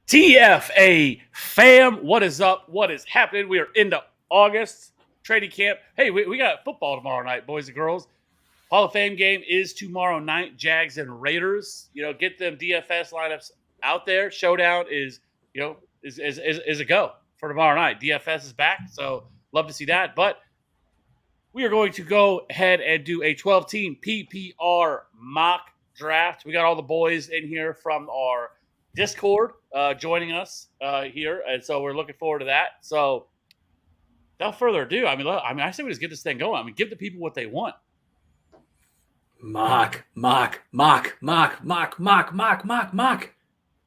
TFA fam, what is up? What is happening? We are into August training camp. Hey, we got football tomorrow night, boys and girls. Hall of Fame game is tomorrow night. Jags and Raiders. Get them DFS lineups out there. Showdown is a go for tomorrow night. DFS is back, so love to see that. But we are going to go ahead and do a 12-team PPR mock draft. We got all the boys in here from our Discord joining us here, and so we're looking forward to that. So, without further ado, I say we just get this thing going. Give the people what they want. Mock.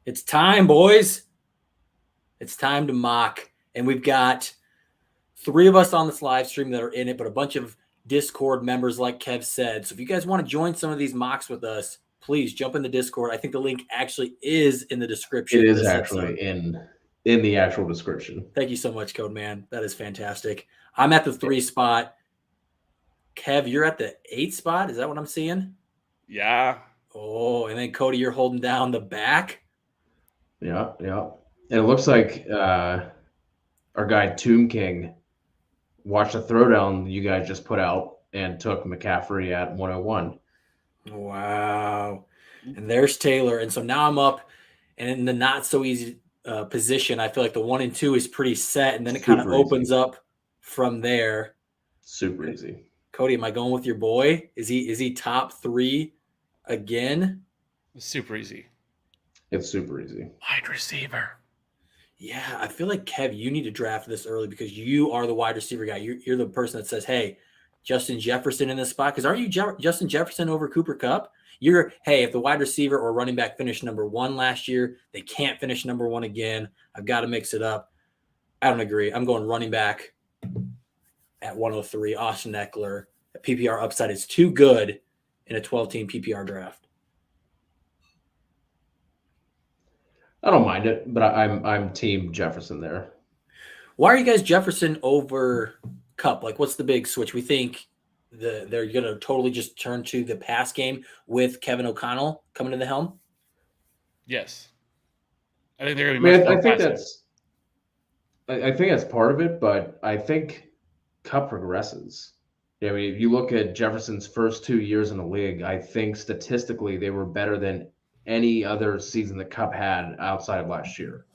It's time, boys. It's time to mock, and we've got 3 of us on this live stream that are in it, but a bunch of Discord members, like Kev said. So, if you guys want to join some of these mocks with us, please jump in the Discord. I think the link actually is in the description. It is actually in the actual description. Thank you so much, Code Man. That is fantastic. I'm at the 3 spot. Kev, you're at the 8 spot. Is that what I'm seeing? Yeah. Oh, and then Cody, you're holding down the back. Yeah. And it looks like our guy Tomb King watched a throwdown you guys just put out and took McCaffrey at 101. Wow. And there's Taylor. And so now I'm up and in the not so easy position. I feel like the 1 and 2 is pretty set. And then it kind of opens up from there. Super easy. Cody, am I going with your boy? Is he top 3 again? It's super easy. It's super easy. Wide receiver. Yeah, I feel like, Kev, you need to draft this early because you are the wide receiver guy. You're the person that says, hey, Justin Jefferson in this spot, because aren't you Justin Jefferson over Cooper Kupp? Hey, if the wide receiver or running back finished number 1 last year, they can't finish number 1 again. I've got to mix it up. I don't agree. I'm going running back at 103, Austin Eckler. The PPR upside is too good in a 12-team PPR draft. I don't mind it, but I'm team Jefferson there. Why are you guys Jefferson over Kupp? Like, what's the big switch? We think they're going to totally just turn to the pass game with Kevin O'Connell coming to the helm? Yes. I think they're going to be I think that's part of it, but I think Kupp progresses. If you look at Jefferson's first 2 years in the league, I think statistically they were better than any other season that Kupp had outside of last year.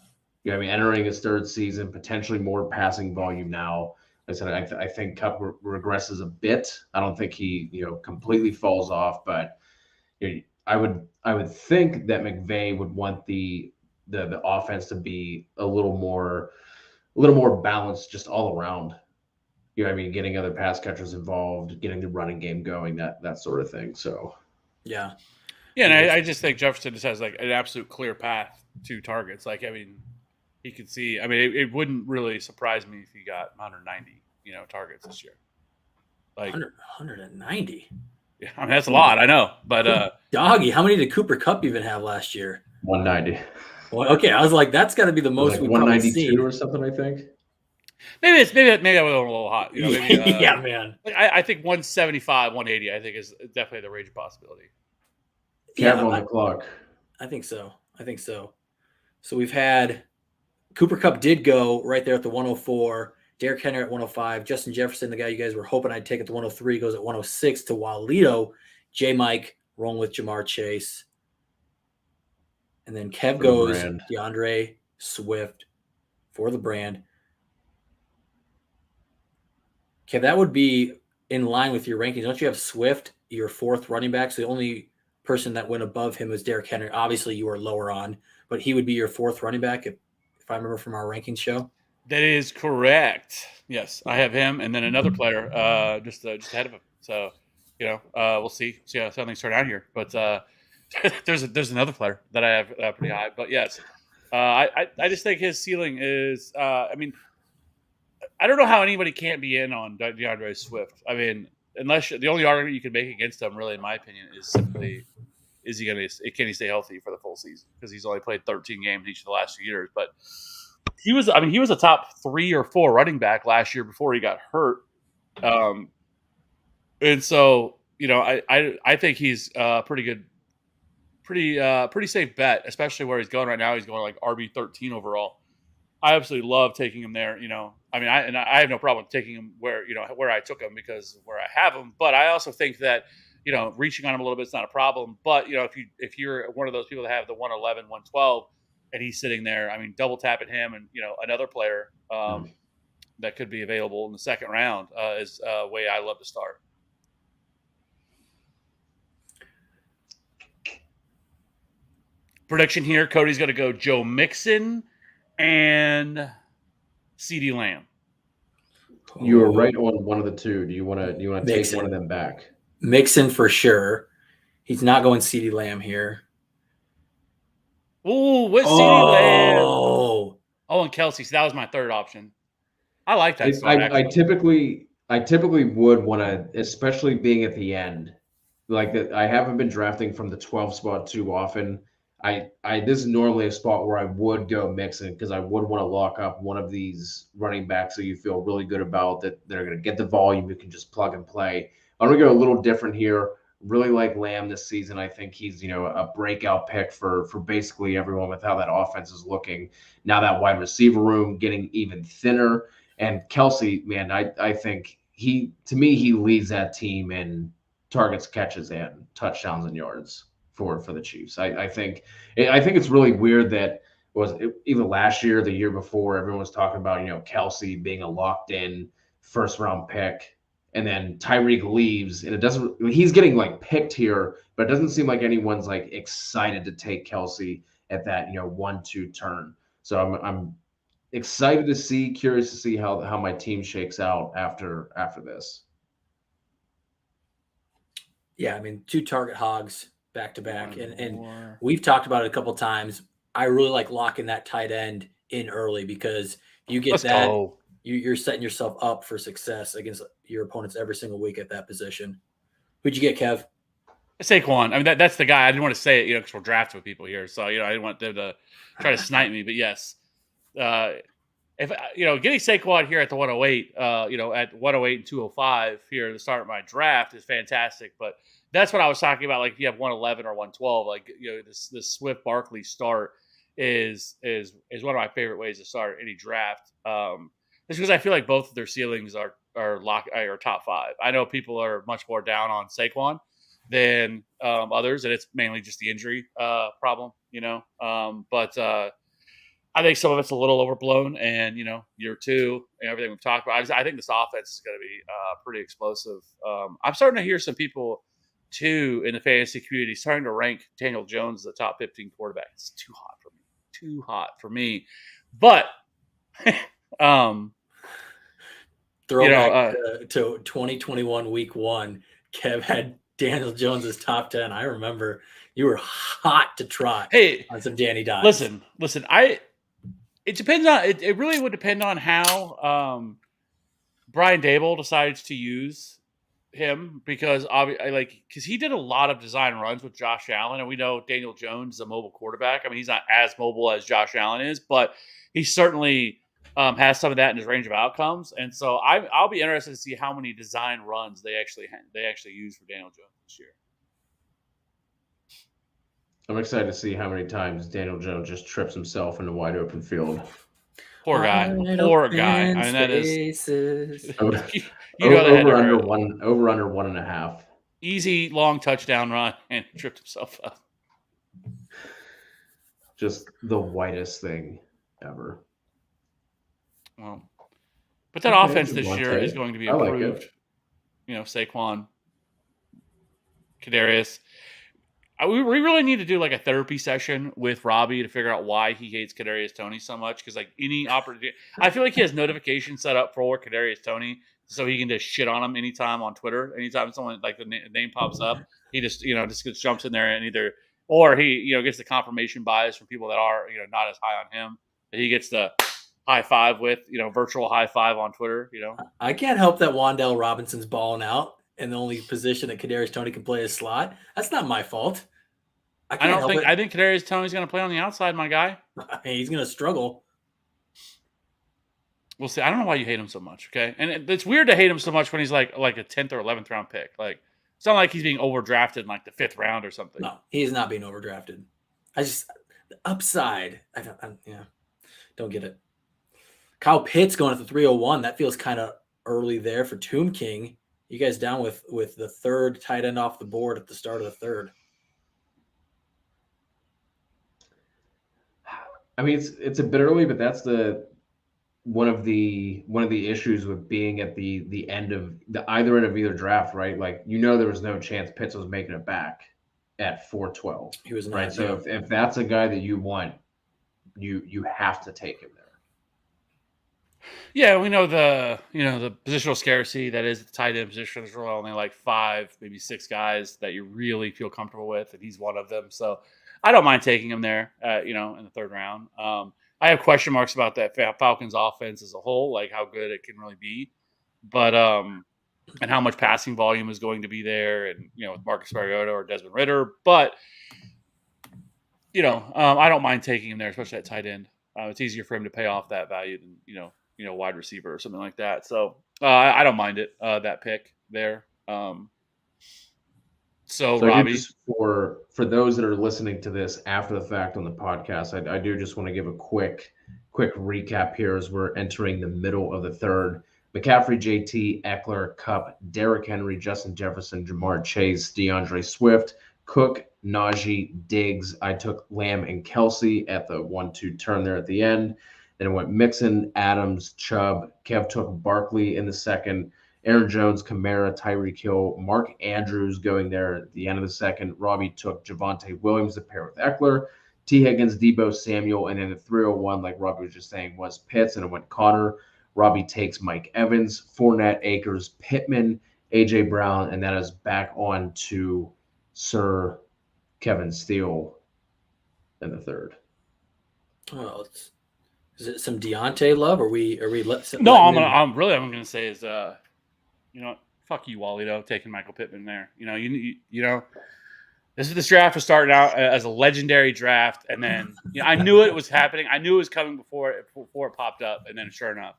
Entering his 3rd season, potentially more passing volume now. Like I said, I think Kupp regresses a bit. I don't think he completely falls off, but I would think that McVay would want the offense to be a little more balanced just all around. Getting other pass catchers involved, getting the running game going, that sort of thing. So, yeah. Yeah, and I just think Jefferson just has like an absolute clear path to targets. He could see. It wouldn't really surprise me if he got 190, targets this year. 190. Yeah, that's a lot. I know, but Doggy, how many did Cooper Kupp even have last year? 190. Well, okay, I was like, that's got to be the most we've 192 or something. I think. Maybe that was a little hot. Yeah, man. I think 175, 180. I think is definitely the range of possibility. Cap on the clock. I think so. So we've had Cooper Kupp did go right there at the 104. Derrick Henry at 105. Justin Jefferson, the guy you guys were hoping I'd take at the 103, goes at 106 to Walito. J. Mike rolling with Jamar Chase. And then Kev goes Deandre Swift for the brand. Kev, that would be in line with your rankings. Don't you have Swift, your 4th running back? So the only person that went above him was Derrick Henry. Obviously, you are lower on, but he would be your 4th running back if I remember from our rankings show. That is correct. Yes, I have him, and then another player just ahead of him. So, we'll see how things turn out here. But there's another player that I have pretty high. But yes, I just think his ceiling is. I don't know how anybody can't be in on Deandre Swift. Unless the only argument you can make against him, really, in my opinion, is simply can he stay healthy for the full season? Because he's only played 13 games each of the last 2 years. But he was a top 3 or 4 running back last year before he got hurt. And so I think he's pretty good pretty safe bet, especially where he's going right now. He's going like RB13 overall. I absolutely love taking him there. I mean, I have no problem taking him where I took him because of where I have him. But I also think that reaching on him a little bit is not a problem. But if you're one of those people that have the 111, 112, and he's sitting there, I mean, double tapping him and another player that could be available in the second round is a way I love to start. Prediction here: Cody's going to go Joe Mixon and CeeDee Lamb. You were right on one of the two. Do you want to take one of them back? Mixon for sure. He's not going CeeDee Lamb here. Ooh, with CeeDee Lamb. Oh, and Kelsey. So that was my third option. I like that. I typically would want to, especially being at the end, like that. I haven't been drafting from the 12 spot too often. This is normally a spot where I would go Mixon because I would want to lock up one of these running backs that you feel really good about, that they're going to get the volume you can just plug and play. I'm going to go a little different here. Really like Lamb this season. I think he's a breakout pick for basically everyone with how that offense is looking. Now that wide receiver room getting even thinner, and Kelsey, man, I think he leads that team in targets, catches, and touchdowns and yards for the Chiefs. I think it's really weird that either last year or the year before, everyone was talking about Kelsey being a locked in first round pick. And then Tyreek leaves, and he's getting like picked here, but it doesn't seem like anyone's like excited to take Kelsey at that 1-2 turn. So I'm excited to see, curious to see how my team shakes out after this. Yeah, I mean, 2 target hogs back to back, and we've talked about it a couple times. I really like locking that tight end in early because you get you're setting yourself up for success against your opponents every single week at that position. Who'd you get, Kev? Saquon. I mean, that's the guy. I didn't want to say it, because we're drafting with people here, so I didn't want them to try to snipe me. But yes, if getting Saquon here at the 108, at 108 and 205 here at the start of my draft is fantastic. But that's what I was talking about. Like if you have 111 or 112, like this Swift Barkley start is one of my favorite ways to start any draft. Just because I feel like both of their ceilings are top 5. I know people are much more down on Saquon than others, and it's mainly just the injury problem, But I think some of it's a little overblown, and year 2 and everything we've talked about. I think this offense is going to be pretty explosive. I'm starting to hear some people too in the fantasy community starting to rank Daniel Jones as the top 15 quarterback. It's too hot for me, but. Throwback to 2021 week 1, Kev had Daniel Jones as top 10. I remember you were hot to trot on some Danny Dimes. Listen. It depends on it really would depend on how Brian Dable decides to use him, because he did a lot of design runs with Josh Allen, and we know Daniel Jones is a mobile quarterback. I mean, he's not as mobile as Josh Allen is, but he certainly has some of that in his range of outcomes, and so I'll be interested to see how many design runs they actually use for Daniel Jones this year. I'm excited to see how many times Daniel Jones just trips himself in a wide open field. Poor guy. I mean, that is over under 1.5. Easy long touchdown run and tripped himself up. Just the whitest thing ever. Well, but that offense this year is going to be improved. Saquon, Kadarius. We really need to do like a therapy session with Robbie to figure out why he hates Kadarius Toney so much. Because like any opportunity, I feel like he has notifications set up for Kadarius Toney, so he can just shit on him anytime on Twitter. Anytime someone like the name pops up, he just jumps in there and he gets the confirmation bias from people that are not as high on him. That he gets the high five with virtual high five on Twitter. I can't help that Wan'Dale Robinson's balling out. And the only position that Kadarius Toney can play is slot. That's not my fault. I think Kadarius Toney's going to play on the outside, my guy. He's going to struggle. We'll see. I don't know why you hate him so much. Okay, and it's weird to hate him so much when he's like a 10th or 11th round pick. Like It's not like he's being overdrafted in like the 5th round or something. No, he is not being overdrafted. The upside, don't get it. Kyle Pitts going at the 301. That feels kind of early there for Tomb King. You guys down with the 3rd tight end off the board at the start of the 3rd? I mean, it's a bit early, but that's one of the issues with being at the end of either end of either draft, right? Like, there was no chance Pitts was making it back at 412. He was not, right. So if that's a guy that you want, you have to take him there. Yeah, we know the positional scarcity that is the tight end position. There's really only like 5, maybe 6 guys that you really feel comfortable with, and he's one of them. So I don't mind taking him there, in the 3rd round. I have question marks about that Falcons offense as a whole, like how good it can really be, but and how much passing volume is going to be there, and with Marcus Mariota or Desmond Ridder. But I don't mind taking him there, especially at tight end. It's easier for him to pay off that value than wide receiver or something like that. So I don't mind it, that pick there. So Robbie, just for those that are listening to this after the fact on the podcast, I do just want to give a quick recap here as we're entering the middle of the 3rd. McCaffrey, JT, Eckler, Kupp, Derrick Henry, Justin Jefferson, Jamar Chase, Deandre Swift, Cook, Najee, Diggs. I took Lamb and Kelsey at the 1-2 turn there at the end. Then it went Mixon, Adams, Chubb. Kev took Barkley in the 2nd. Aaron Jones, Kamara, Tyreek Hill, Mark Andrews going there at the end of the 2nd. Robbie took Javonte Williams to pair with Eckler. T. Higgins, Debo Samuel, and then the 301, like Robbie was just saying, was Pitts, and it went Connor. Robbie takes Mike Evans, Fournette, Akers, Pittman, A.J. Brown, and that is back on to Sir Kevin Steele in the 3rd. Well, is it some Deontay love? Are we? No, I'm gonna say is fuck you, Wally, though, taking Michael Pittman there. This draft was starting out as a legendary draft, and then I knew it was happening. I knew it was coming before it popped up, and then sure enough,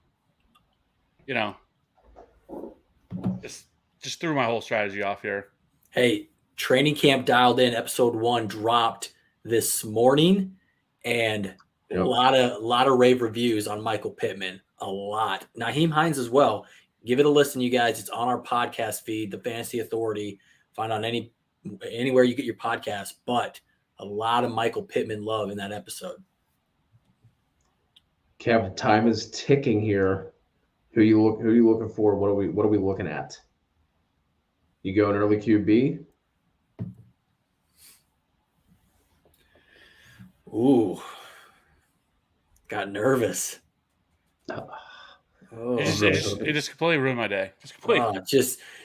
just threw my whole strategy off here. Hey, Training Camp Dialed In episode 1 dropped this morning, and a lot of rave reviews on Michael Pittman. A lot. Nyheim Hines as well. Give it a listen, you guys. It's on our podcast feed, the Fantasy Authority. Find on anywhere you get your podcast. But a lot of Michael Pittman love in that episode. Kev, time is ticking here. Who are you looking for? What are we looking at? You go an early QB? Ooh. Got nervous. It just completely ruined my day.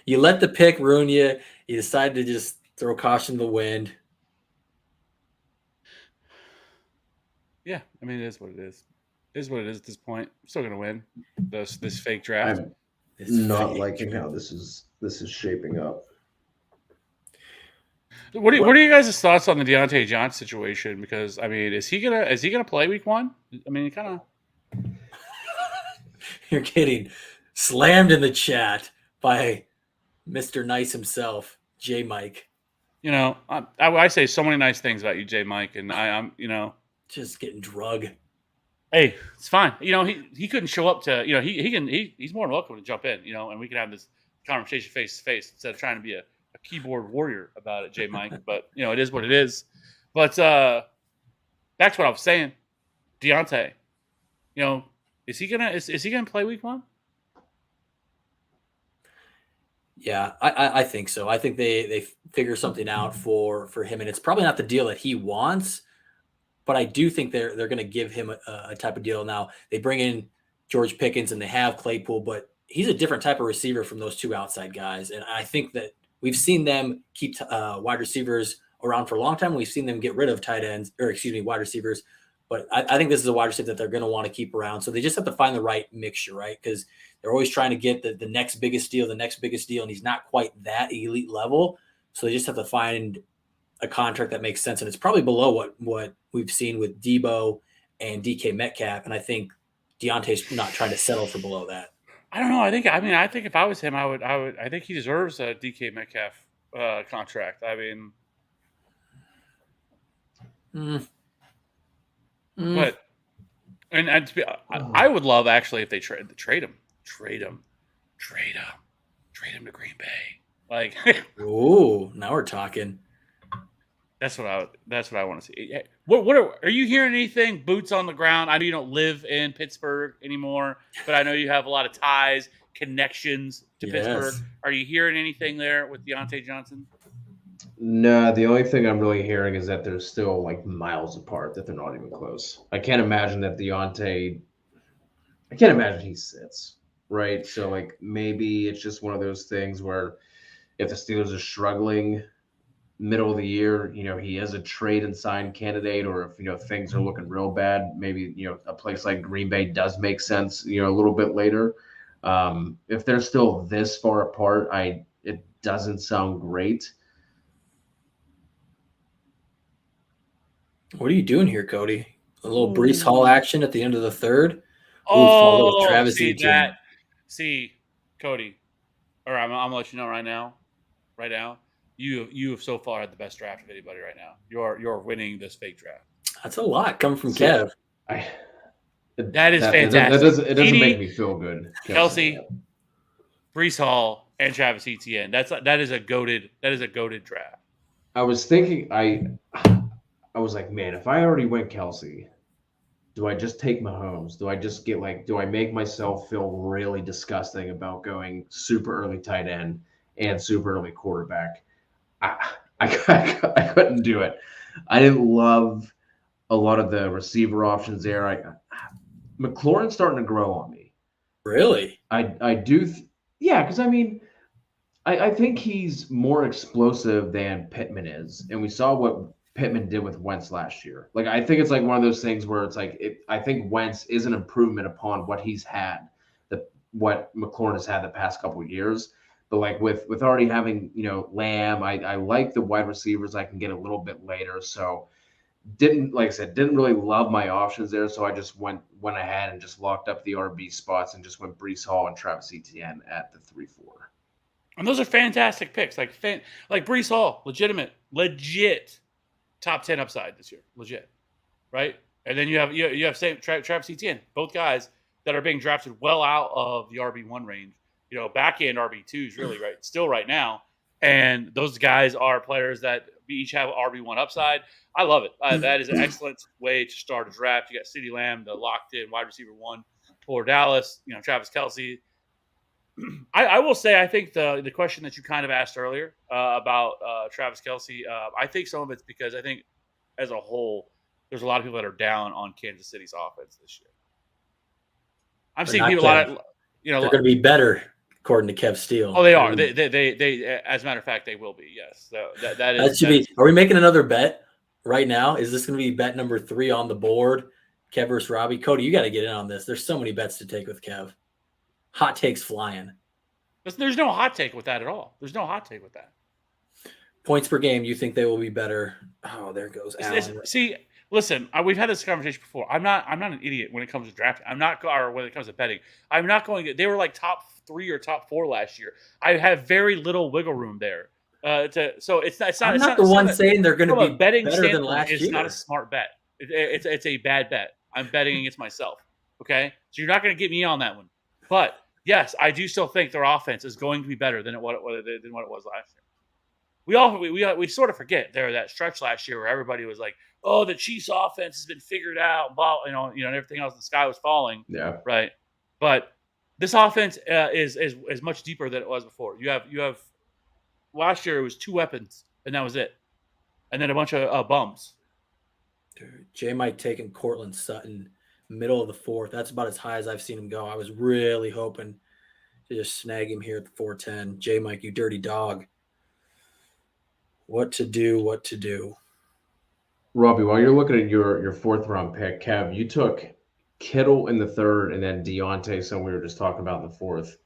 You let the pick ruin you. You decided to just throw caution to the wind. Yeah, I mean, it is what it is. It is what it is at this point. I'm still gonna win this fake draft. I'm not liking how this is shaping up. What are you guys' thoughts on the Deontay Johnson situation? Because I mean, is he gonna play week 1? I mean, kind of. You're kidding. Slammed in the chat by Mr. Nice himself, J. Mike. I say so many nice things about you, J. Mike, and I'm just getting drug. Hey, it's fine. He couldn't show up to. He's more than welcome to jump in. And we can have this conversation face to face instead of trying to be a keyboard warrior about it, J. Mike. But it is what it is. But back to what I was saying, Deontay. Is he gonna play week 1? Yeah, I think so. I think they figure something out for him, and it's probably not the deal that he wants, but I do think they're going to give him a type of deal. Now they bring in George Pickens and they have Claypool, but he's a different type of receiver from those 2 outside guys, and I think that we've seen them keep wide receivers around for a long time. We've seen them get rid of wide receivers. But I think this is a wide receiver that they're going to want to keep around. So they just have to find the right mixture, right? Because they're always trying to get the next biggest deal, and he's not quite that elite level. So they just have to find a contract that makes sense. And it's probably below what we've seen with Debo and DK Metcalf. And I think Deontay's not trying to settle for below that. I don't know. I think if I was him, I think he deserves a DK Metcalf contract. I mean, but and to be, I would love actually if they trade him, trade him to Green Bay. Like, Ooh, now we're talking. That's what I want to see. What are you hearing anything? Boots on the ground. I know you don't live in Pittsburgh anymore, but I know you have a lot of ties, connections to Pittsburgh. Are you hearing anything there with Deontay Johnson? No, the only thing I'm really hearing is that they're still like miles apart, that they're not even close. I can't imagine he sits, right? So like maybe it's just one of those things where if the Steelers are struggling middle of the year, he is a trade and sign candidate, or if, things are looking real bad, maybe, a place like Green Bay does make sense, a little bit later. If they're still this far apart, it doesn't sound great. What are you doing here, Cody? A little Breece Hall action at the end of the third. Oh, Travis Etienne. See, Cody, or I'm gonna let you know right now. You have so far had the best draft of anybody right now. You're winning this fake draft. That's a lot coming from Kev. That is fantastic. It doesn't make me feel good. Kelsey, Breece Hall, and Travis Etienne. That is a goated draft. I was thinking, I was like, man, if I already went Kelsey, do I just take Mahomes? Do I just do I make myself feel really disgusting about going super early tight end and super early quarterback? I couldn't do it. I didn't love a lot of the receiver options there. McLaurin's starting to grow on me. Really? I do. Yeah, because I think he's more explosive than Pittman is, and we saw what Pittman did with Wentz last year. Like, I think it's like one of those things where it's like I think Wentz is an improvement upon what he's had, what McLaurin has had the past couple of years. But like with already having Lamb, I like the wide receivers I can get a little bit later. So didn't really love my options there. So I just went ahead and just locked up the RB spots and just went Breece Hall and Travis Etienne at the 3-4. And those are fantastic picks. Like Breece Hall, legit top 10 upside this year, legit, right? And then you have Travis Etienne, both guys that are being drafted well out of the RB1 range. Back end RB2s really right now. And those guys are players that each have RB1 upside. I love it. That is an excellent way to start a draft. You got CeeDee Lamb, the locked in wide receiver 1 for Dallas, Travis Kelce. I will say, I think the question that you kind of asked earlier about Travis Kelce, I think some of it's because I think as a whole, there's a lot of people that are down on Kansas City's offense this year. I'm seeing people they're going to be better, according to Kev Steele. Oh, they are. They as a matter of fact, they will be. Yes. So that should be. Are we making another bet right now? Is this going to be bet number 3 on the board? Kev versus Robbie. Cody, you got to get in on this. There's so many bets to take with Kev. Hot takes flying. There's no hot take with that at all. There's no hot take with that. Points per game, you think they will be better? Oh, there goes Allen. See, listen, we've had this conversation before. I'm not an idiot when it comes to drafting. Or when it comes to betting. I'm not going to. They were like top 3 or top 4 last year. I have very little wiggle room there. So it's not. I'm not the one saying they're going to be betting better than last year. It's not a smart bet. It's a bad bet. I'm betting against myself. Okay, so you're not going to get me on that one. But yes, I do still think their offense is going to be better than what it was last year. We sort of forget there that stretch last year where everybody was like, "Oh, the Chiefs' offense has been figured out," and everything else. The sky was falling. Yeah. Right. But this offense is much deeper than it was before. You have last year it was 2 weapons and that was it, and then a bunch of bums. Dude, J. Mike taking Cortland Sutton. Middle of the 4th. That's about as high as I've seen him go. I was really hoping to just snag him here at the 410. J. Mike, you dirty dog. What to do? Robbie, while you're looking at your 4th round pick, Kev, you took Kittle in the 3rd and then Deontay, so we were just talking about in the 4th.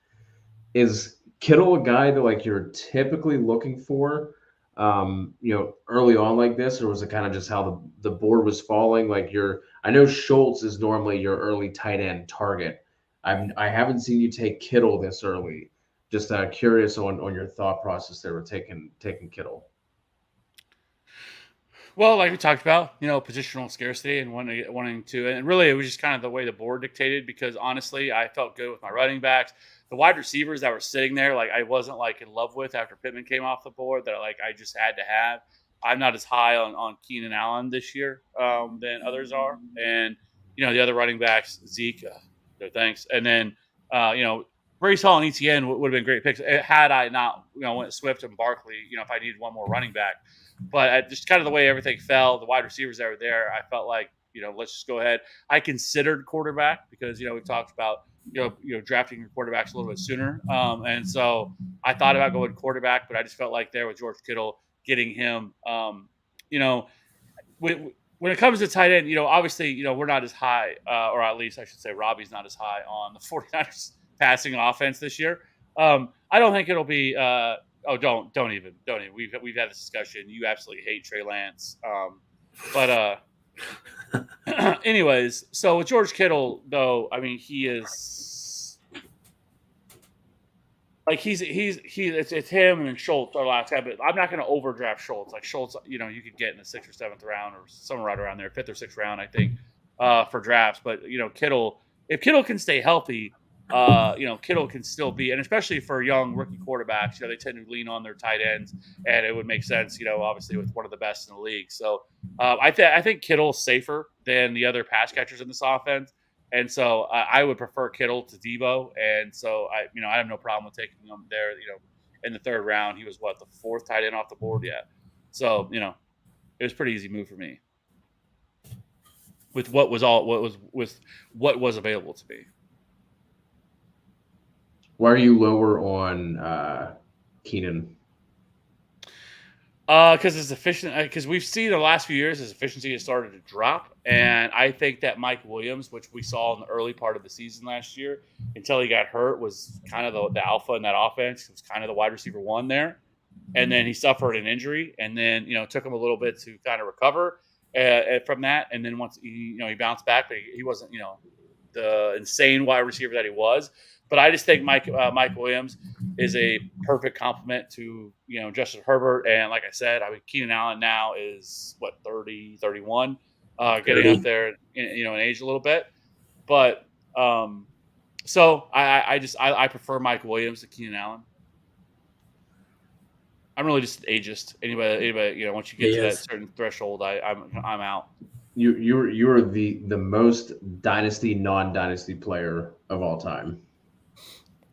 Is Kittle a guy that you're typically looking for early on like this, or was it kind of just how the board was falling? I know Schultz is normally your early tight end target. I haven't seen you take Kittle this early. Just curious on your thought process there with taking Kittle. Well, like we talked about, positional scarcity and wanting to, and really it was just kind of the way the board dictated because honestly, I felt good with my running backs. The wide receivers that were sitting there, like I wasn't like in love with after Pittman came off the board that like I just had to have. I'm not as high on Keenan Allen this year than others are. And, the other running backs, Zeke, no thanks. And then, Brace Hall and ETN would have been great picks had I not, went Swift and Barkley, if I needed one more running back. But just kind of the way everything fell, the wide receivers that were there, I felt like, let's just go ahead. I considered quarterback because, we talked about, drafting your quarterbacks a little bit sooner. And so I thought about going quarterback, but I just felt like there with George Kittle, getting him, when it comes to tight end, obviously, we're not as high, or at least I should say Robbie's not as high on the 49ers passing offense this year. I don't think it'll be don't even. We've had this discussion. You absolutely hate Trey Lance. But anyways, so with George Kittle, though, I mean, he is like it's him and then Schultz our last guy, but I'm not going to overdraft Schultz. Like Schultz, you could get in the 6th or 7th round or somewhere right around there, 5th or 6th round, I think, for drafts. But Kittle, if Kittle can stay healthy, Kittle can still be, and especially for young rookie quarterbacks, they tend to lean on their tight ends, and it would make sense, obviously with one of the best in the league. So I think Kittle's safer than the other pass catchers in this offense, and so I would prefer Kittle to Debo, and so I have no problem with taking him there. In the 3rd round, he was the 4th tight end off the board yet, so it was a pretty easy move for me with what was available to me. Why are you lower on Keenan? Because it's efficient. Because we've seen the last few years his efficiency has started to drop, and I think that Mike Williams, which we saw in the early part of the season last year, until he got hurt, was kind of the alpha in that offense. He was kind of the wide receiver 1 there, and then he suffered an injury, and then it took him a little bit to kind of recover from that, and then once he bounced back, but he wasn't the insane wide receiver that he was. But I just think Mike Williams is a perfect complement to, Justin Herbert. And like I said, Keenan Allen now is 30, 31, getting up there, in age a little bit. But so I prefer Mike Williams to Keenan Allen. I'm really just an ageist. Anybody, once you get to that certain threshold, I'm out. You are the most dynasty, non-dynasty player of all time.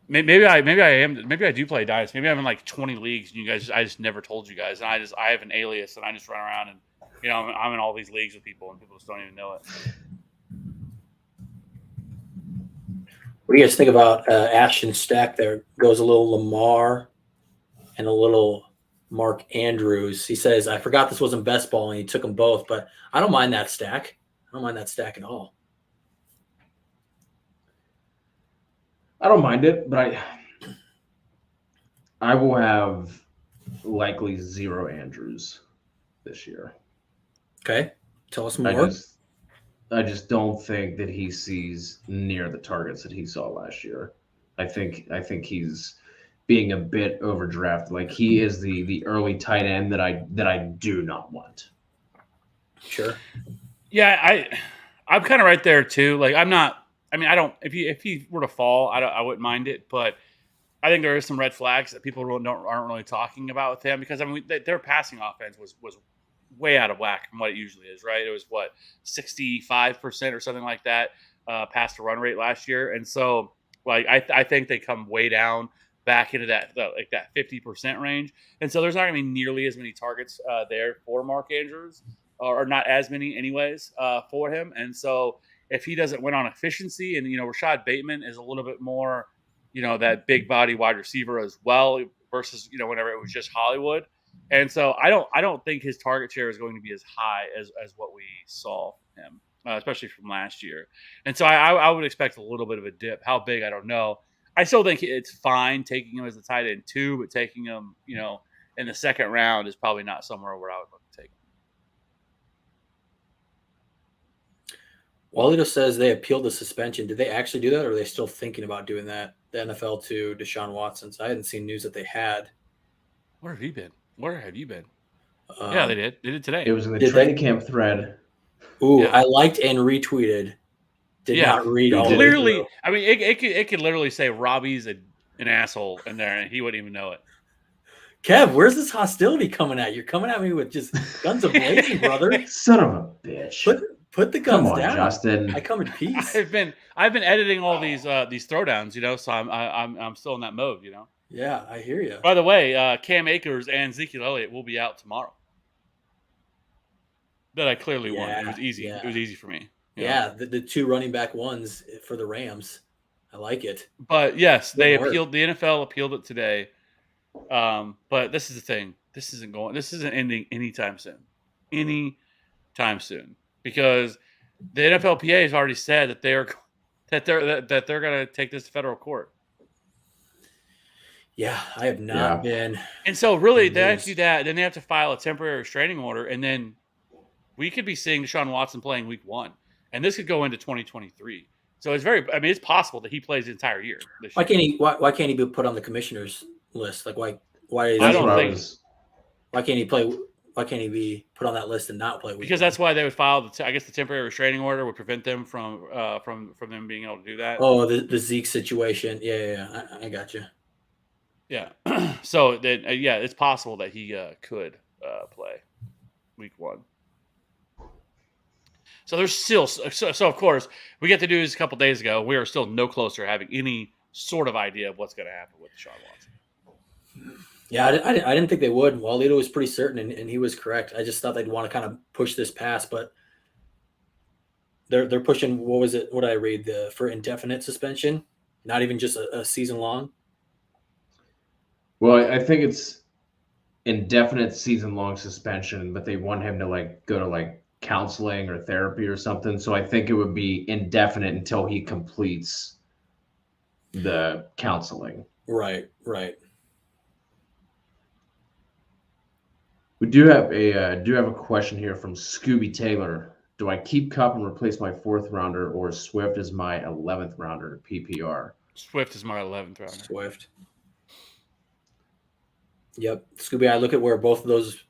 Maybe I am. Maybe I do play dynasty. Maybe I'm in like 20 leagues, and I just never told you guys. And I have an alias, and I just run around and I'm in all these leagues with people, and people just don't even know it. What do you guys think about Ashton's stack? There goes a little Lamar and a little Mark Andrews. He says, "I forgot this wasn't best ball, and he took them both, but I don't mind that stack. I don't mind that stack at all." I don't mind it, but I will have likely 0 Andrews this year. Okay, tell us more. I just don't think that he sees near the targets that he saw last year. I think he's being a bit overdrafted. Like he is the early tight end that I do not want. Sure. Yeah, I'm kind of right there too. Like I'm not. I mean, I don't. If he were to fall, I wouldn't mind it. But I think there is some red flags that people aren't really talking about with him because their passing offense was way out of whack from what it usually is. Right? It was 65% or something like that past the run rate last year, and so I think they come way down back into that 50% range, and so there's not going to be nearly as many targets there for Mark Andrews, or not as many anyways for him, and so. If he doesn't win on efficiency, and Rashad Bateman is a little bit more, that big body wide receiver as well, versus whenever it was just Hollywood, and so I don't think his target share is going to be as high as what we saw from him, especially from last year, and so I would expect a little bit of a dip. How big, I don't know. I still think it's fine taking him as a tight end 2, but taking him in the 2nd round is probably not somewhere where I would look to take him. Walito says they appealed the suspension. Did they actually do that, or are they still thinking about doing that? the NFL to Deshaun Watson. So I hadn't seen news that they had. Where have you been? Yeah, they did. They did today. It was in the Did training camp thread. Ooh, Yeah. I liked and retweeted. Did Yeah. not read You all did. of it. Clearly, I mean, it could literally say Robbie's an asshole in there, and he wouldn't even know it. Kev, where's this hostility coming at? You're coming at me with just guns a blazing, brother. Son of a bitch. Put the guns Come on, down. Justin. I come in peace. I've been editing all these throwdowns, you know, so I'm still in that mode, you know. Yeah, I hear you. By the way, Cam Akers and Ezekiel Elliott will be out tomorrow. That I clearly won. It was easy. Yeah. It was easy for me. Yeah, the two running back ones for the Rams. I like it. But yes, they Good work. appealed. The NFL appealed it today. But this is the thing. This isn't ending anytime soon. Anytime soon. Because the NFLPA has already said that they're going to take this to federal court. Yeah, I have not been. And so really they News. have to do that, then they have to file a temporary restraining order, and then we could be seeing Deshaun Watson playing week 1. And this could go into 2023. So it's possible that he plays the entire year. Why can't he be put on the commissioner's list? Like why can't he play? Why can't he be put on that list and not play? Because that's why they would file the temporary restraining order would prevent them from them being able to do that. Oh, the Zeke situation. Yeah. I got you. Yeah. So then, it's possible that he could play week 1. So there's still so of course we get to do this a couple days ago. We are still no closer to having any sort of idea of what's going to happen with Deshaun Watson. Yeah, I didn't think they would. Walito was pretty certain, and he was correct. I just thought they'd want to kind of push this past, but they're pushing. What was it? What did I read? For indefinite suspension, not even just a season long. Well, I think it's indefinite season-long suspension, but they want him to go to counseling or therapy or something. So I think it would be indefinite until he completes the counseling. Right. We do have a question here from Scooby Taylor. Do I keep Kupp and replace my 4th rounder, or Swift is my 11th rounder to PPR? Swift is my 11th rounder. Swift. Yep, Scooby. I look at where both of those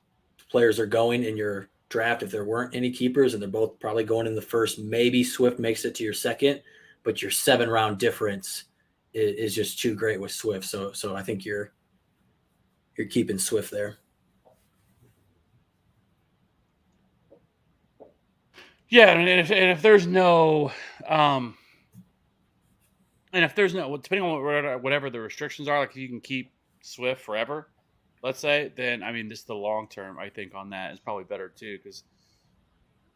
players are going in your draft. If there weren't any keepers, and they're both probably going in the first, maybe Swift makes it to your second, but your 7-round difference is just too great with Swift. So I think you're keeping Swift there. Yeah, and if there's no, depending on whatever the restrictions are, like you can keep Swift forever, let's say, then this the long term I think on that is probably better too, because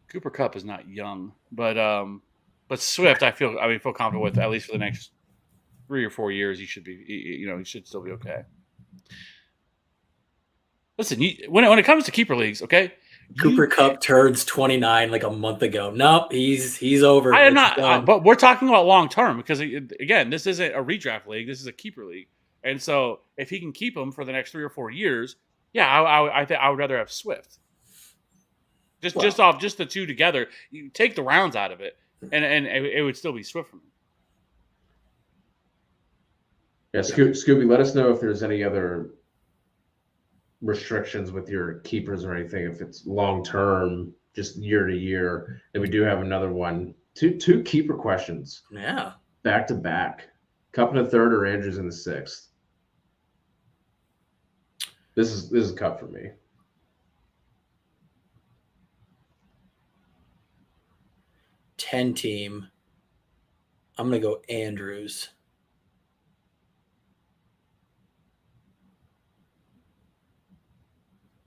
Cooper Kupp is not young, but Swift I feel comfortable with, at least for the next 3 or 4 years. He should be, he should still be okay. Listen, when it comes to keeper leagues, okay. Cooper Kupp turns 29 like a month ago. Nope, he's over. I am not, but we're talking about long term, because again, this isn't a redraft league. This is a keeper league, and so if he can keep him for the next 3 or 4 years, I think I would rather have Swift. Just off the two together, you take the rounds out of it, and it would still be Swift for me. Yeah, Scooby, let us know if there's any other restrictions with your keepers or anything, if it's long term, just year to year. And we do have another one, two keeper questions, back to back. Kupp in the 3rd or Andrews in the 6th? This is Kupp for me. $10 team. I'm gonna go Andrews.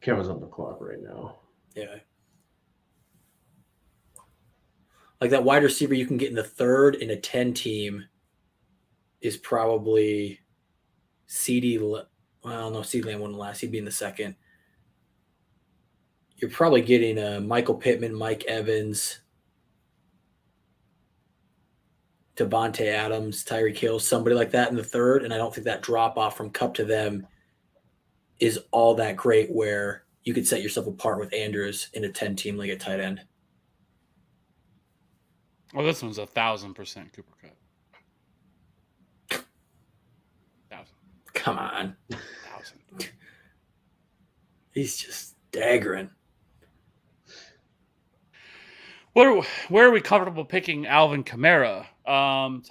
Kevin's on the clock right now. Yeah. Like that wide receiver you can get in the 3rd in a 10 team is probably CeeDee. Well, no, CeeDee Lamb wouldn't last. He'd be in the 2nd. You're probably getting Michael Pittman, Mike Evans, Devontae Adams, Tyreek Hill, somebody like that in the 3rd. And I don't think that drop off from Kupp to them is all that great, where you could set yourself apart with Andrews in a 10 team league at tight end. Well, this one's 1,000% Cooper Kupp. Come on. 1,000. He's just staggering. Where are we comfortable picking Alvin Kamara? Probably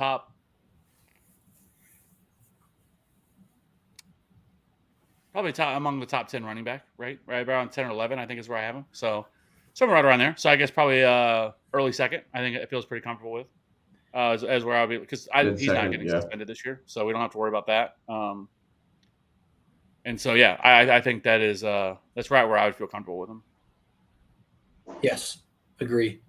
top among the top 10 running back, right? Right around 10 or 11, I think is where I have him. So somewhere right around there. So I guess probably early second. I think it feels pretty comfortable with as where I'll be because he's not getting suspended this year, so we don't have to worry about that. And so yeah, I think that is that's right where I would feel comfortable with him. Yes, agree.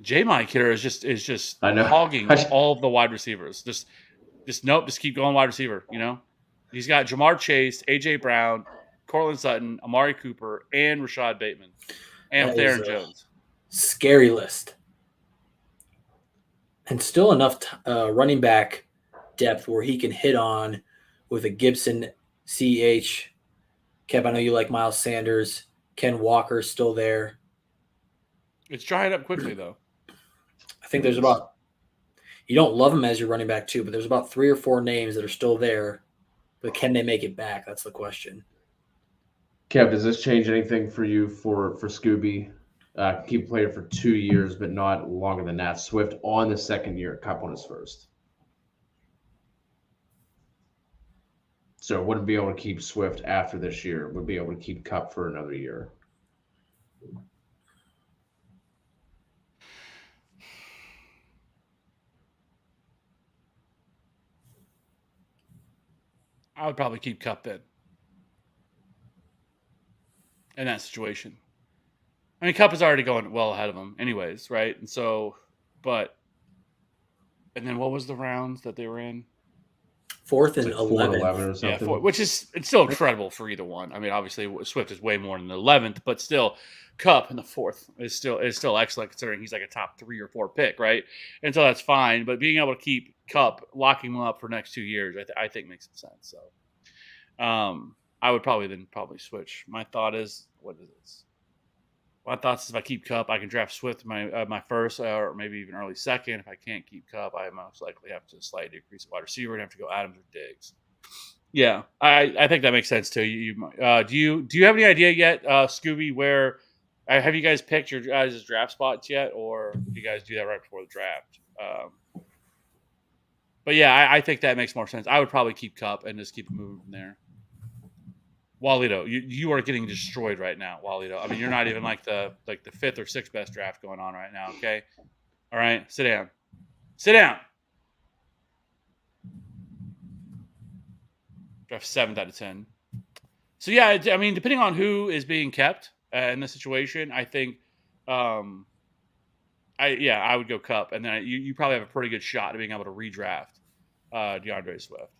J-Mike here is just I know. hogging all of the wide receivers. Just keep going wide receiver. You know, he's got Jamar Chase, AJ Brown, Cortland Sutton, Amari Cooper, and Rashad Bateman, and Theron Jones. Scary list, and still enough running back depth where he can hit on with a Gibson, CH. Kev, I know you like Miles Sanders. Ken Walker's still there. It's drying up quickly though. I think there's about. You don't love him as your running back too, but there's about 3 or 4 names that are still there. But can they make it back? That's the question. Kev, does this change anything for you for Scooby? Keep playing for 2 years, but not longer than that. Swift on the second year, Cup on his first. So wouldn't be able to keep Swift after this year. Would be able to keep Cup for another year. I would probably keep Cup in that situation. I mean, Cup is already going well ahead of him anyways, right? And so, and then what was the rounds that they were in? 4th and like 11 11th. or something. Yeah, which is it's still incredible for either one. I mean, obviously Swift is way more than the 11th, but still, Cup in the 4th is still excellent considering he's like a top 3 or 4 pick, right? And so that's fine. But being able to keep Cup, locking him up for next 2 years, I think makes some sense. So, I would probably switch. My thought is, what is this? My thoughts is if I keep Cup, I can draft Swift my first or maybe even early second. If I can't keep Cup, I most likely have to slightly decrease wide receiver and have to go Adams or Diggs. Yeah, I think that makes sense too. Do you have any idea yet, Scooby, where have you guys picked your guys' draft spots yet, or do you guys do that right before the draft? But yeah, I think that makes more sense. I would probably keep Cup and just keep moving from there. Walito, you are getting destroyed right now, Walito. I mean, you're not even like the 5th or 6th best draft going on right now. Okay, all right, sit down. Draft 7th out of 10. So yeah, I mean, depending on who is being kept in this situation, I think, I would go Cup, and then you probably have a pretty good shot at being able to redraft Deandre Swift.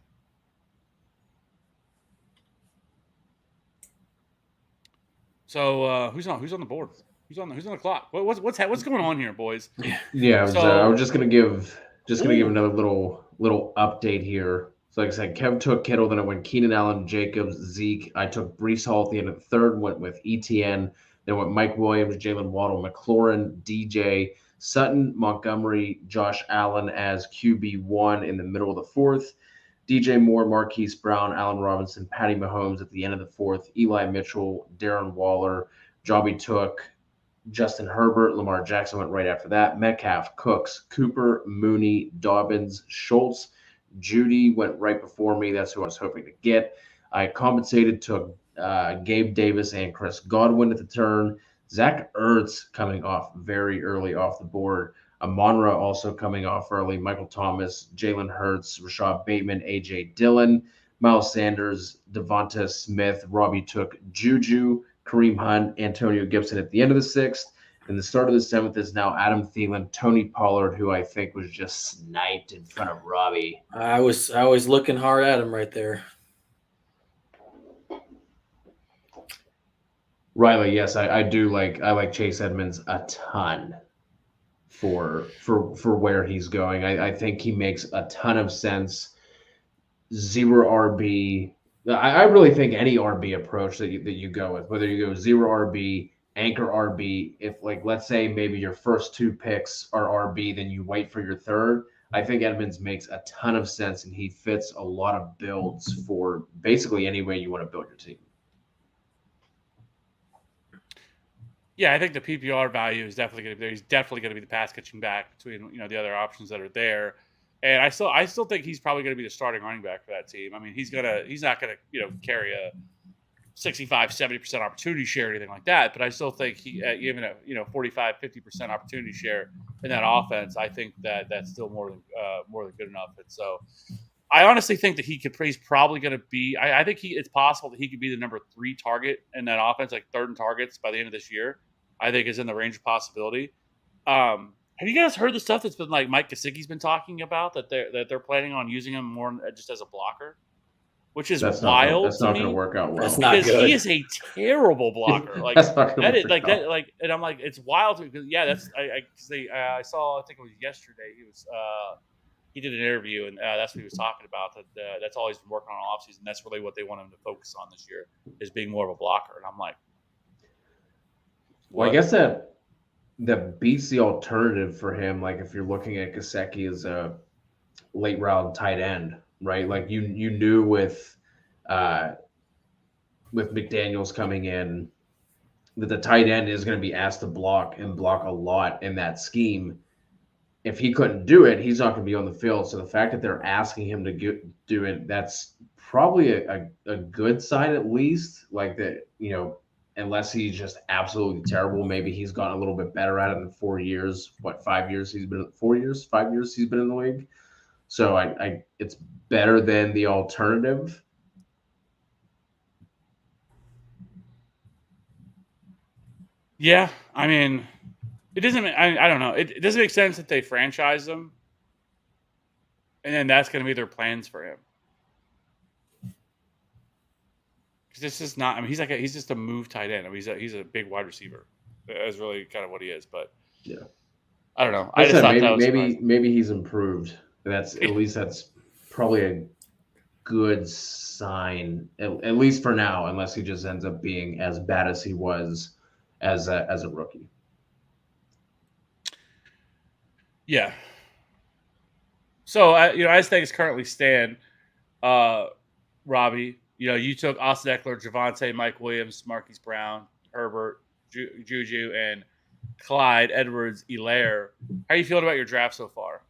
So who's on the board? Who's on the clock? What's going on here, boys? Yeah, I was just gonna give another little update here. So like I said, Kev took Kittle, then I went Keenan Allen, Jacobs, Zeke. I took Breece Hall at the end of the 3rd, went with ETN, then went Mike Williams, Jalen Waddle, McLaurin, DJ, Sutton, Montgomery, Josh Allen as QB1 in the middle of the 4th. DJ Moore, Marquise Brown, Allen Robinson, Patty Mahomes at the end of the 4th, Eli Mitchell, Darren Waller, Jobby took Justin Herbert, Lamar Jackson went right after that, Metcalf, Cooks, Cooper, Mooney, Dobbins, Schultz, Judy went right before me. That's who I was hoping to get. I compensated, took Gabe Davis and Chris Godwin at the turn. Zach Ertz coming off very early off the board. Amon-Ra also coming off early. Michael Thomas, Jalen Hurts, Rashad Bateman, A.J. Dillon, Miles Sanders, Devonta Smith. Robbie took Juju, Kareem Hunt, Antonio Gibson at the end of the 6th. And the start of the 7th is now Adam Thielen, Tony Pollard, who I think was just sniped in front of Robbie. I was looking hard at him right there. Riley, yes, I like Chase Edmonds a ton for where he's going. I think he makes a ton of sense. 0 RB. I really think any RB approach that you go with, whether you go 0 RB, anchor RB, if like let's say maybe your first 2 picks are RB, then you wait for your 3rd. I think Edmonds makes a ton of sense, and he fits a lot of builds for basically any way you want to build your team. Yeah, I think the PPR value is definitely going to be there. He's definitely going to be the pass catching back between the other options that are there, and I still think he's probably going to be the starting running back for that team. I mean, he's not going to carry a 65-70% opportunity share or anything like that, but I still think he even at 45-50% opportunity share in that offense, I think that's still more than good enough. And so I honestly think that he's probably going to be. I think it's possible that he could be the number 3 target in that offense, like third in targets by the end of this year. I think is in the range of possibility. Have you guys heard the stuff that's been like Mike Gesicki's been talking about that they're planning on using him more just as a blocker, which is wild. That's not going to work out well. That's not because good. he is a terrible blocker. Like that's not that is work like out. that. Like, and I'm like, it's wild because that's I saw. I think it was yesterday. He did an interview, and that's what he was talking about. That's all he's been working on all offseason. That's really what they want him to focus on this year is being more of a blocker. And I'm like, well, I guess that beats the alternative for him. Like if you're looking at Gesicki as a late round tight end, right? Like you knew with McDaniels coming in that the tight end is going to be asked to block a lot in that scheme. If he couldn't do it, he's not going to be on the field. So the fact that they're asking him to do it, that's probably a good sign at least. Like that, unless he's just absolutely terrible, maybe he's gotten a little bit better at it in 4 years. 5 years he's been 4 years, 5 years he's been in the league. So it's better than the alternative. yeah, I mean, it doesn't. I don't know. It doesn't make sense that they franchise him, and then that's going to be their plans for him. Because this is not. I mean, he's just a move tight end. I mean, he's a big wide receiver. That's really kind of what he is. But yeah, I don't know. I just thought maybe he's improved. That's probably a good sign, at least for now, unless he just ends up being as bad as he was as a rookie. Yeah. So as things currently stand, Robbie, you took Austin Eckler, Javonte, Mike Williams, Marquise Brown, Herbert, Juju, and Clyde Edwards-Helaire. How are you feeling about your draft so far?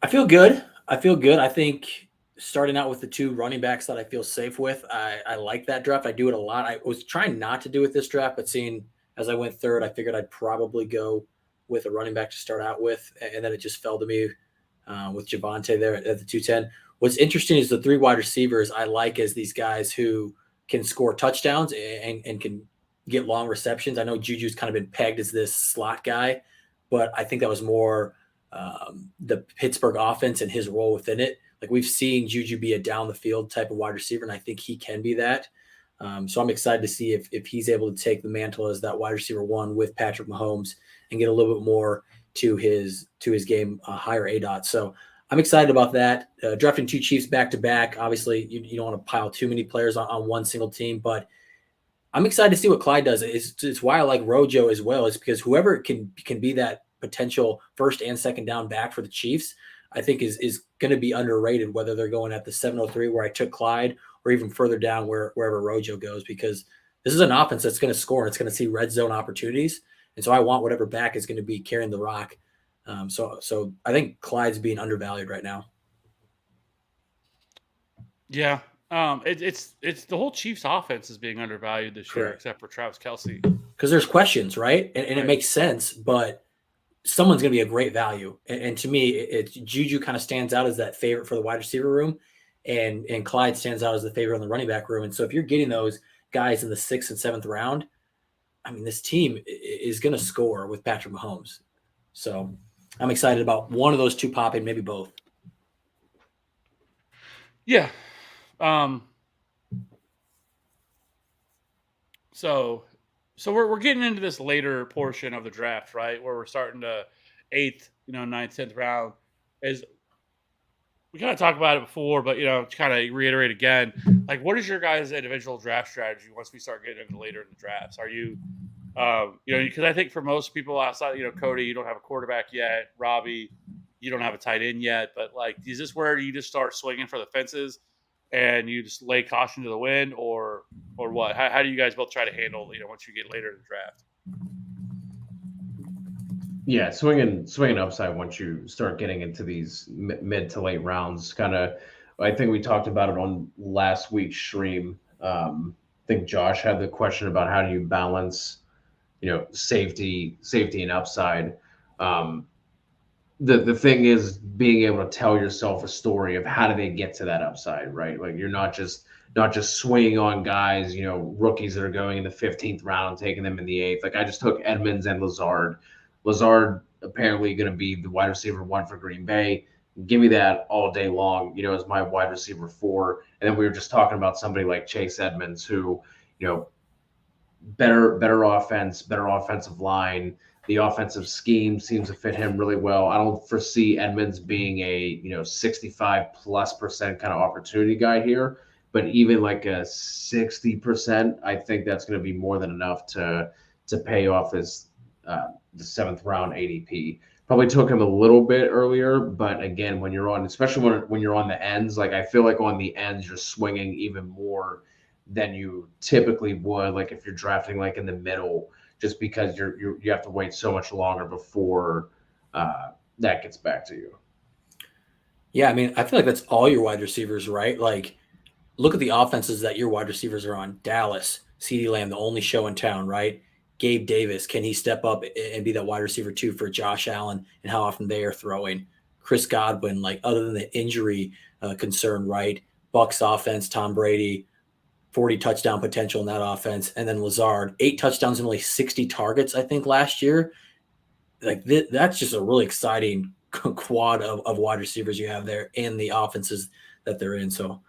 I feel good. I think starting out with the 2 running backs that I feel safe with, I like that draft. I do it a lot. I was trying not to do it this draft, but seeing as I went third, I figured I'd probably go with a running back to start out with, and then it just fell to me with Javonte there at the 210. What's interesting is the 3 wide receivers I like as these guys who can score touchdowns and can get long receptions. I know Juju's kind of been pegged as this slot guy, but I think that was more the Pittsburgh offense and his role within it. Like we've seen Juju be a down the field type of wide receiver, and I think he can be that. So I'm excited to see if he's able to take the mantle as that wide receiver 1 with Patrick Mahomes and get a little bit more to his game, higher ADOT. So I'm excited about that. Drafting 2 Chiefs back to back. Obviously, you don't want to pile too many players on one single team, but I'm excited to see what Clyde does. It's why I like Rojo as well, is because whoever can be that potential first and second down back for the Chiefs, I think is going to be underrated, whether they're going at the 703 where I took Clyde or even further down wherever Rojo goes, because this is an offense that's going to score and it's going to see red zone opportunities. And so I want whatever back is going to be carrying the rock. So I think Clyde's being undervalued right now. Yeah. It's the whole Chiefs offense is being undervalued this year, except for Travis Kelce. Because there's questions, right? And it makes sense, but someone's going to be a great value. And to me, it's Juju kind of stands out as that favorite for the wide receiver room, and Clyde stands out as the favorite in the running back room. And so if you're getting those guys in the 6th and 7th round, I mean, this team is going to score with Patrick Mahomes. So I'm excited about one of those 2 popping, maybe both. Yeah. So we're getting into this later portion of the draft, right? Where we're starting to 8th, 9th, 10th round. Is we kind of talked about it before, but to kind of reiterate again, like what is your guys' individual draft strategy once we start getting into later in the drafts? Are you because I think for most people outside, Cody, you don't have a quarterback yet. Robbie, you don't have a tight end yet, but like, is this where you just start swinging for the fences and you just lay caution to the wind, or what? How do you guys both try to handle, once you get later in the draft? Yeah, swinging upside once you start getting into these mid to late rounds. Kind of, I think we talked about it on last week's stream. I think Josh had the question about how do you balance, safety and upside. The thing is being able to tell yourself a story of how do they get to that upside, right? Like you're not just swinging on guys, rookies that are going in the 15th round, taking them in the 8th. Like I just took Edmonds and Lazard. Lazard apparently going to be the wide receiver 1 for Green Bay. Give me that all day long, as my wide receiver 4. And then we were just talking about somebody like Chase Edmonds who, better offense, better offensive line. The offensive scheme seems to fit him really well. I don't foresee Edmonds being a 65+% kind of opportunity guy here, but even like a 60%, I think that's going to be more than enough to pay off his the 7th round ADP. Probably took him a little bit earlier, but again, when you're on, especially when you're on the ends, like I feel like on the ends you're swinging even more than you typically would, like if you're drafting like in the middle, just because you have to wait so much longer before that gets back to you. Yeah, I mean, I feel like that's all your wide receivers, right? Like, look at the offenses that your wide receivers are on. Dallas, CeeDee Lamb, the only show in town, right? Gabe Davis, can he step up and be that wide receiver 2 for Josh Allen and how often they are throwing? Chris Godwin, like other than the injury concern, right? Bucs offense, Tom Brady, 40 touchdown potential in that offense. And then Lazard, 8 touchdowns and only 60 targets, I think, last year. Like that's just a really exciting quad of wide receivers you have there and the offenses that they're in. So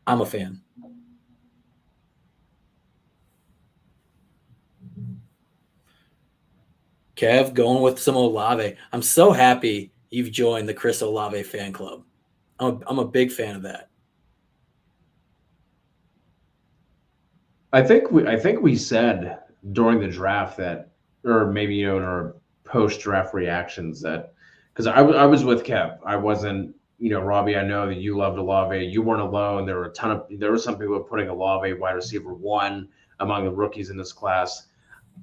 I'm a fan. Kev, going with some Olave. I'm so happy you've joined the Chris Olave fan club. I'm a big fan of that. I think we said during the draft that, or maybe in our post draft reactions that, because I was with Kev. I wasn't, Robbie. I know that you loved Olave. You weren't alone. There were some people putting Olave wide receiver 1 among the rookies in this class.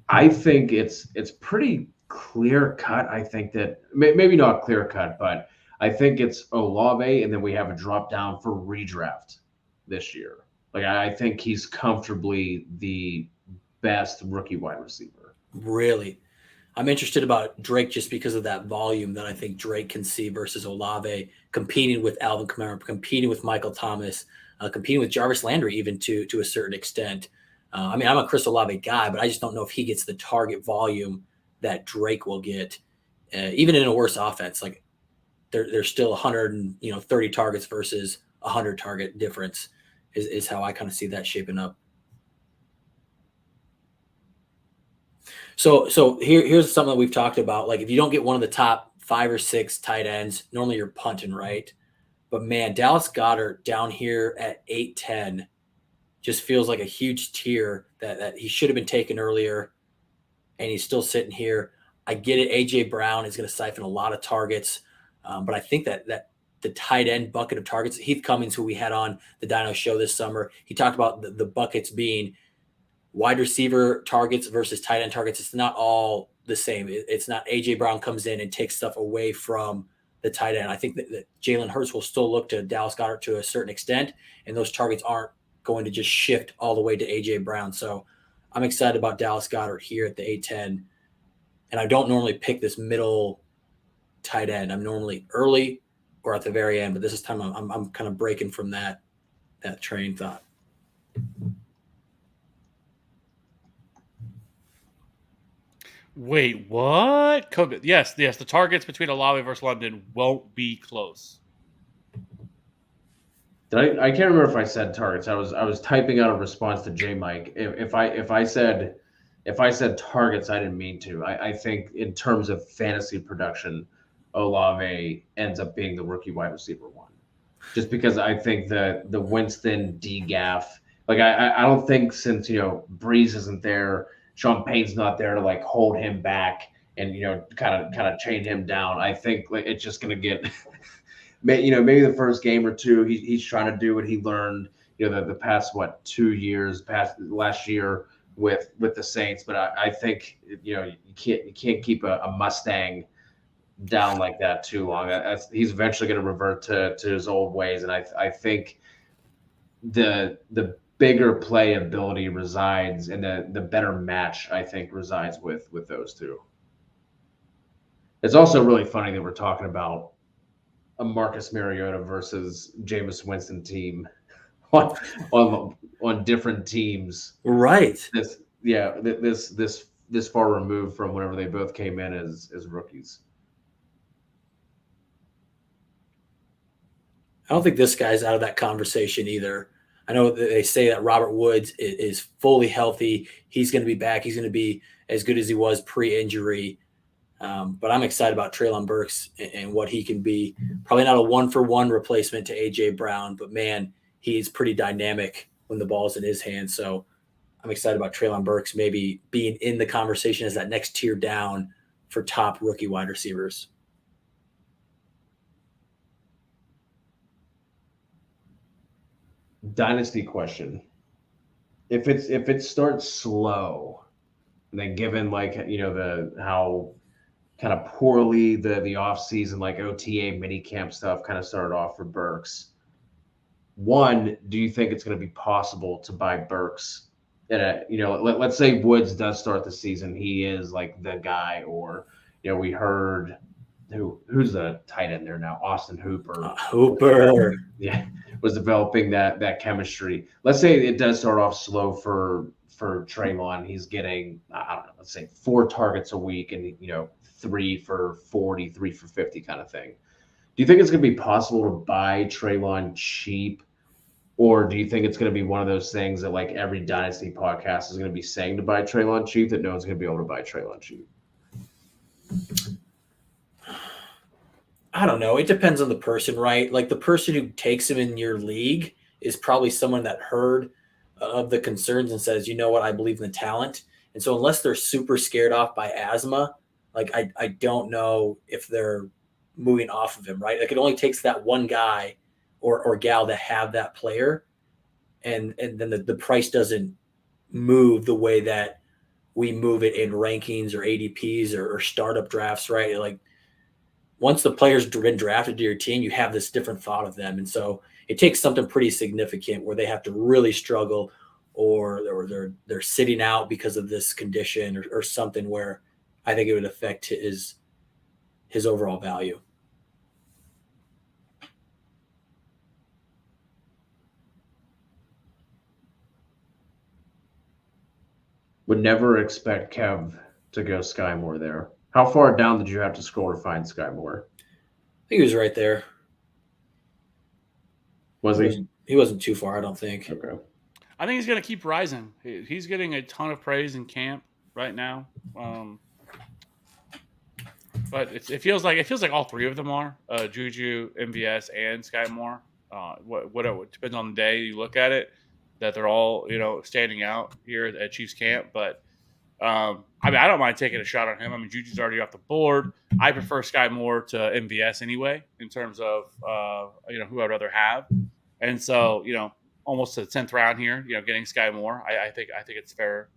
I think it's pretty clear cut. I think that maybe not clear cut, but I think it's Olave, and then we have a drop down for redraft this year. Like I think he's comfortably the best rookie wide receiver. Really? I'm interested about Drake just because of that volume that I think Drake can see versus Olave competing with Alvin Kamara, competing with Michael Thomas, competing with Jarvis Landry even to a certain extent. I mean, I'm a Chris Olave guy, but I just don't know if he gets the target volume that Drake will get, even in a worse offense. Like there's still 130 targets versus 100 target difference is how I kind of see that shaping up. So here's something that we've talked about. Like if you don't get one of the top 5 or 6 tight ends, normally you're punting, right? But man, Dallas Goedert down here at 8-10 just feels like a huge tier that he should have been taken earlier, and he's still sitting here. I get it. A.J. Brown is going to siphon a lot of targets, but I think that the tight end bucket of targets, Heath Cummings, who we had on the Dino Show this summer, he talked about the buckets being wide receiver targets versus tight end targets. It's not all the same. It's not A.J. Brown comes in and takes stuff away from the tight end. I think that Jalen Hurts will still look to Dallas Goedert to a certain extent, and those targets aren't going to just shift all the way to A.J. Brown. So I'm excited about Dallas Goedert here at the 8-10. And I don't normally pick this middle tight end. I'm normally early or at the very end, but this is time I'm kind of breaking from that train of thought. Wait, what? Yes, the targets between Olave versus London won't be close. I can't remember if I said targets. I was typing out a response to J Mike. If I said targets, I didn't mean to. I think in terms of fantasy production, Olave ends up being the rookie wide receiver 1, just because I think the Winston D-gaff. Like I don't think since Breeze isn't there, Sean Payton's not there to like hold him back and kind of chain him down. I think like it's just going to get, maybe the first game or two, he's trying to do what he learned, the past 2 years, past last year with the Saints. But I think you can't keep a Mustang down like that too long. He's eventually going to revert to his old ways, and I think the bigger playability resides and the better match, I think, resides with those two. It's also really funny that we're talking about a Marcus Mariota versus Jameis Winston team on different teams. Right. This far removed from whenever they both came in as rookies. I don't think this guy's out of that conversation either. I know that they say that Robert Woods is fully healthy. He's going to be back. He's going to be as good as he was pre-injury. But I'm excited about Treylon Burks and what he can be. Probably not a one-for-one replacement to A.J. Brown, but, man, he's pretty dynamic when the ball's in his hands. So I'm excited about Treylon Burks maybe being in the conversation as that next tier down for top rookie wide receivers. Dynasty question. If it starts slow, and then given how kind of poorly the off season, like OTA minicamp stuff kind of started off for Burks. One, do you think it's going to be possible to buy Burks at let's say Woods does start the season, he is like the guy, or we heard who's the tight end there now, Austin Hooper. Yeah, was developing that chemistry. Let's say it does start off slow for Treylon. He's getting, I don't know, let's say 4 targets a week and 3 for 40, 3 for 50 kind of thing. Do you think it's going to be possible to buy Treylon cheap, or do you think it's going to be one of those things that like every Dynasty podcast is going to be saying to buy Treylon cheap, that no one's going to be able to buy Treylon cheap? I don't know. It depends on the person, right? Like the person who takes him in your league is probably someone that heard of the concerns and says, you know what, I believe in the talent. And so unless they're super scared off by asthma, like I don't know if they're moving off of him, right? Like it only takes that one guy or gal to have that player. And then the price doesn't move the way that we move it in rankings or ADPs or startup drafts, right? Like once the player's been drafted to your team, you have this different thought of them. And so it takes something pretty significant where they have to really struggle or they're sitting out because of this condition or something where I think it would affect his overall value. Would never expect Kev to go Sky Moore there. How far down did you have to scroll to find Sky Moore? I think he was right there. Was he? He wasn't too far, I don't think. Okay. I think he's going to keep rising. He's getting a ton of praise in camp right now. But it feels like all three of them are Juju, MVS, and Sky Moore. What depends on the day you look at it, that they're all standing out here at Chiefs camp. But I don't mind taking a shot on him. I mean, Juju's already off the board. I prefer Sky Moore to MVS anyway in terms of who I'd rather have. And so almost to the 10th round here, getting Sky Moore, I think it's fair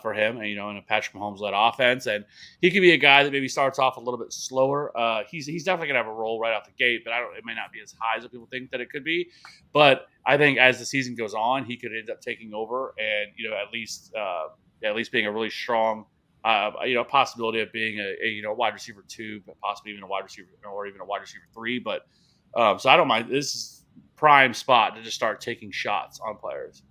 for him, and in a Patrick Mahomes-led offense, and he could be a guy that maybe starts off a little bit slower. He's definitely gonna have a role right out the gate, but it may not be as high as what people think that it could be. But I think as the season goes on, he could end up taking over, and at least being a really strong, possibility of being a wide receiver 2, but possibly even a wide receiver or even a wide receiver 3. But so I don't mind. This is prime spot to just start taking shots on players.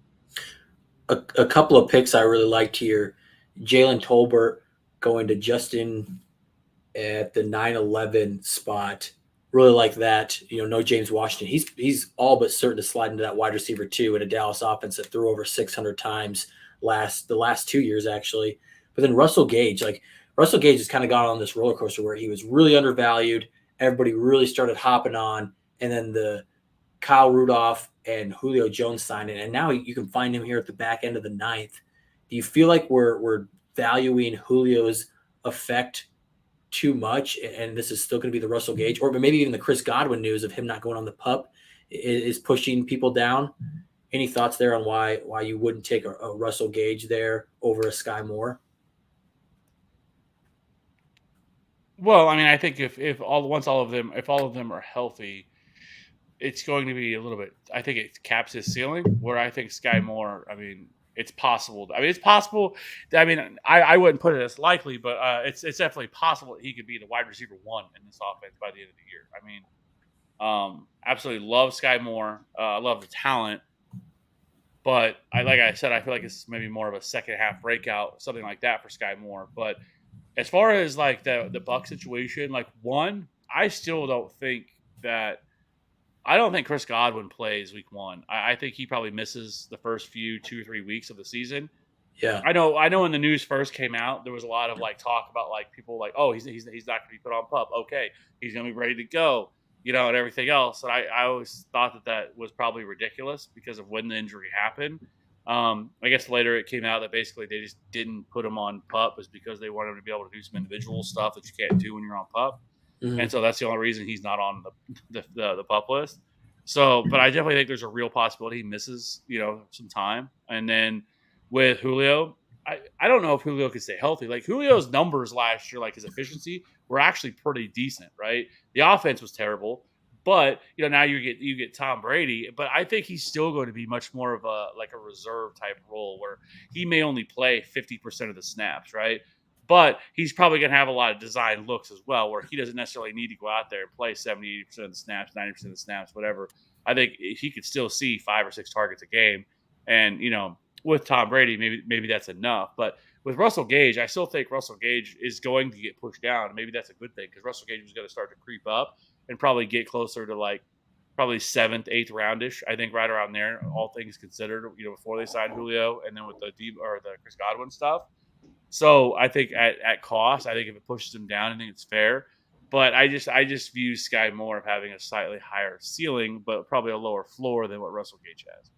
A couple of picks I really liked here. Jalen Tolbert going to Justin at the 9-11 spot. Really like that. No James Washington. He's all but certain to slide into that wide receiver 2 in a Dallas offense that threw over 600 times the last 2 years, actually. But then Russell Gage has kind of gone on this roller coaster where he was really undervalued. Everybody really started hopping on. And then the Kyle Rudolph and Julio Jones signing, and now you can find him here at the back end of the 9th. Do you feel like we're valuing Julio's effect too much, and this is still going to be the Russell Gage, or maybe even the Chris Godwin news of him not going on the PUP is pushing people down. Any thoughts there on why you wouldn't take a Russell Gage there over a Sky Moore? Well, I mean, I think if all of them are healthy, it's going to be a little bit. I think it caps his ceiling. Where I think Sky Moore, I mean, it's possible. I mean, it's possible. I mean, I wouldn't put it as likely, but it's definitely possible that he could be the wide receiver 1 in this offense by the end of the year. I mean, absolutely love Sky Moore. I love the talent, but like I said, I feel like it's maybe more of a second half breakout, something like that for Sky Moore. But as far as like the Buck situation, like I still don't think that. I don't think Chris Godwin plays week 1. I think he probably misses the first 2 or 3 weeks of the season. Yeah, I know. When the news first came out, there was a lot of like talk about like people like, oh, he's not going to be put on PUP. Okay, he's going to be ready to go, and everything else. And I always thought that was probably ridiculous because of when the injury happened. I guess later it came out that basically they just didn't put him on PUP was because they wanted him to be able to do some individual stuff that you can't do when you're on PUP. Mm-hmm. And so that's the only reason he's not on the PUP list. So, but I definitely think there's a real possibility he misses, some time. And then with Julio, I don't know if Julio can stay healthy. Like Julio's numbers last year, like his efficiency, were actually pretty decent, right? The offense was terrible, but now you get Tom Brady. But I think he's still going to be much more of a reserve type role where he may only play 50% of the snaps, right? But he's probably going to have a lot of design looks as well, where he doesn't necessarily need to go out there and play 70, 80% of the snaps, 90% of the snaps, whatever. I think he could still see 5 or 6 targets a game. And, with Tom Brady, maybe that's enough. But with Russell Gage, I still think Russell Gage is going to get pushed down. Maybe that's a good thing because Russell Gage is going to start to creep up and probably get closer to like probably 7th, 8th roundish. I think right around there, all things considered, before they signed Julio and then with the Chris Godwin stuff. So I think at cost, I think if it pushes him down, I think it's fair. But I just view Sky Moore of having a slightly higher ceiling, but probably a lower floor than what Russell Gage has.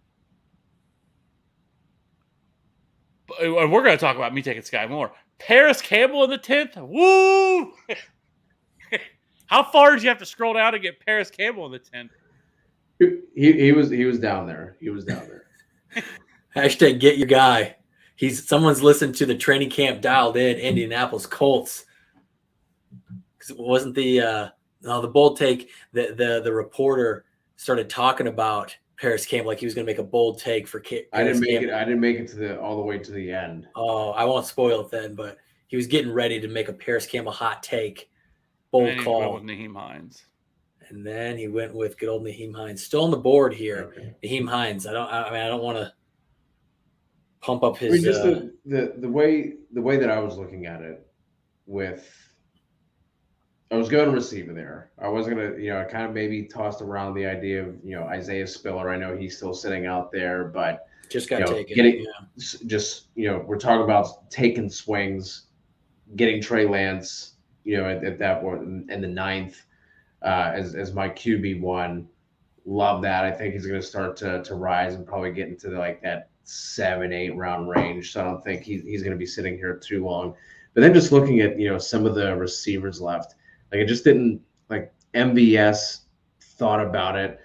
And we're going to talk about me taking Sky Moore. Paris Campbell in the 10th? Woo! How far did you have to scroll down to get Paris Campbell in the 10th? He was down there. He was down there. Hashtag get your guy. Someone's listened to the training camp dialed in Indianapolis Colts. Because it wasn't the bold take. The reporter started talking about Paris Campbell like he was going to make a bold take for Paris I didn't make Campbell. it. I didn't make it all the way to the end. Oh, I won't spoil it then, but he was getting ready to make a Paris Campbell hot take. Bold call. With Nyheim Hines. And then he went with good old Nyheim Hines. Still on the board here. Okay. Nyheim Hines. I don't want to pump up his. Just the way that I was looking at it, I was going to receiver there. I wasn't gonna, I kind of maybe tossed around the idea of Isaiah Spiller. I know he's still sitting out there, but just got taken. We're talking about taking swings, getting Trey Lance, at that one in the 9th as my QB1. Love that. I think he's going to start to rise and probably get into that 7-8 round range. So I don't think he's going to be sitting here too long. But then just looking at some of the receivers left, it just didn't MVS thought about it.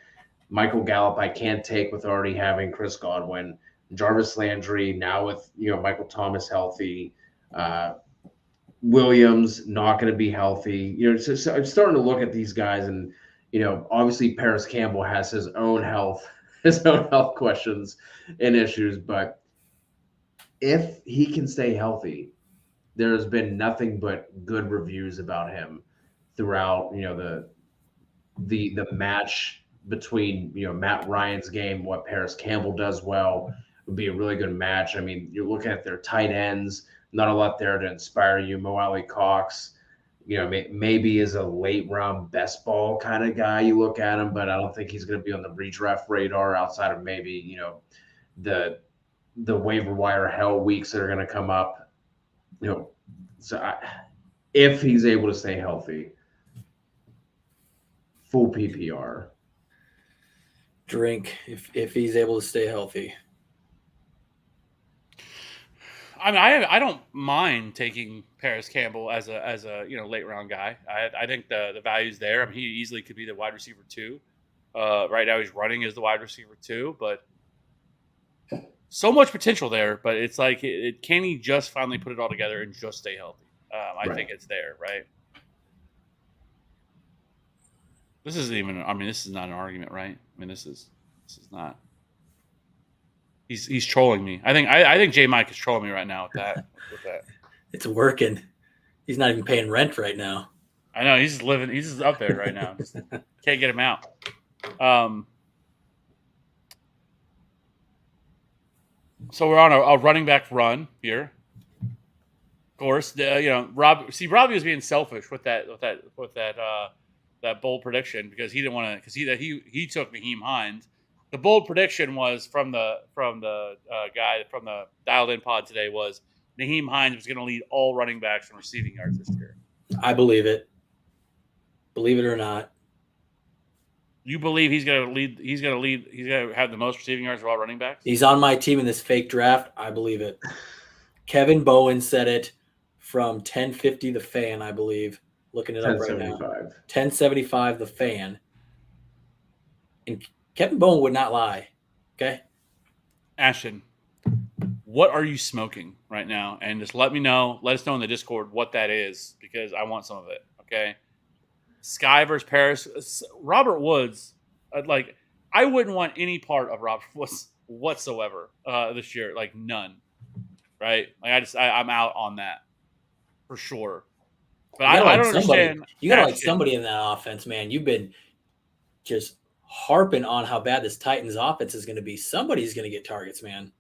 Michael Gallup I can't take with already having Chris Godwin. Jarvis Landry now with Michael Thomas healthy. Williams not going to be healthy. So I'm starting to look at these guys and obviously Paris Campbell has his own health questions and issues, but if he can stay healthy, there's been nothing but good reviews about him throughout the match between Matt Ryan's game. What Paris Campbell does well would be a really good match. I mean, you're looking at their tight ends, not a lot there to inspire you. Moelly Cox, maybe is a late round best ball kind of guy. You look at him, but I don't think he's going to be on the redraft radar outside of maybe the waiver wire hell weeks that are going to come up. If he's able to stay healthy, full PPR. Drink if he's able to stay healthy. I mean, I don't mind taking Paris Campbell as a late round guy. I think the value's there. I mean, he easily could be the wide receiver 2. Right now he's running as the wide receiver 2, but so much potential there. But it's like, can he just finally put it all together and just stay healthy? I think it's there, right? This isn't even. I mean, this is not an argument, right? I mean, this is not. He's trolling me. I think J Mike is trolling me right now with that. It's working. He's not even paying rent right now. I know he's living. He's just up there right now. Just can't get him out. So we're on a running back run here. Of course, Robbie was being selfish with that bold prediction because he didn't want to, because he took Nyheim Hines. The bold prediction was from the guy from the Dialed In Pod today was Nyheim Hines was going to lead all running backs in receiving yards this year. I believe it. Believe it or not. You believe he's going to lead? He's going to have the most receiving yards of all running backs? He's on my team in this fake draft. I believe it. Kevin Bowen said it from 1050 The Fan, I believe. Looking it up right now. 1075 The Fan. And Kevin Bowen would not lie. Okay? Ashton, what are you smoking right now? And just let us know in the Discord what that is, because I want some of it. Okay? Sky versus Paris. Robert Woods, I wouldn't want any part of Robert Woods whatsoever this year. Like, none. Right? Like, I'm out on that for sure. But I don't understand. You got to like somebody in that offense, man. You've been just harping on how bad this Titans offense is going to be. Somebody's going to get targets, man.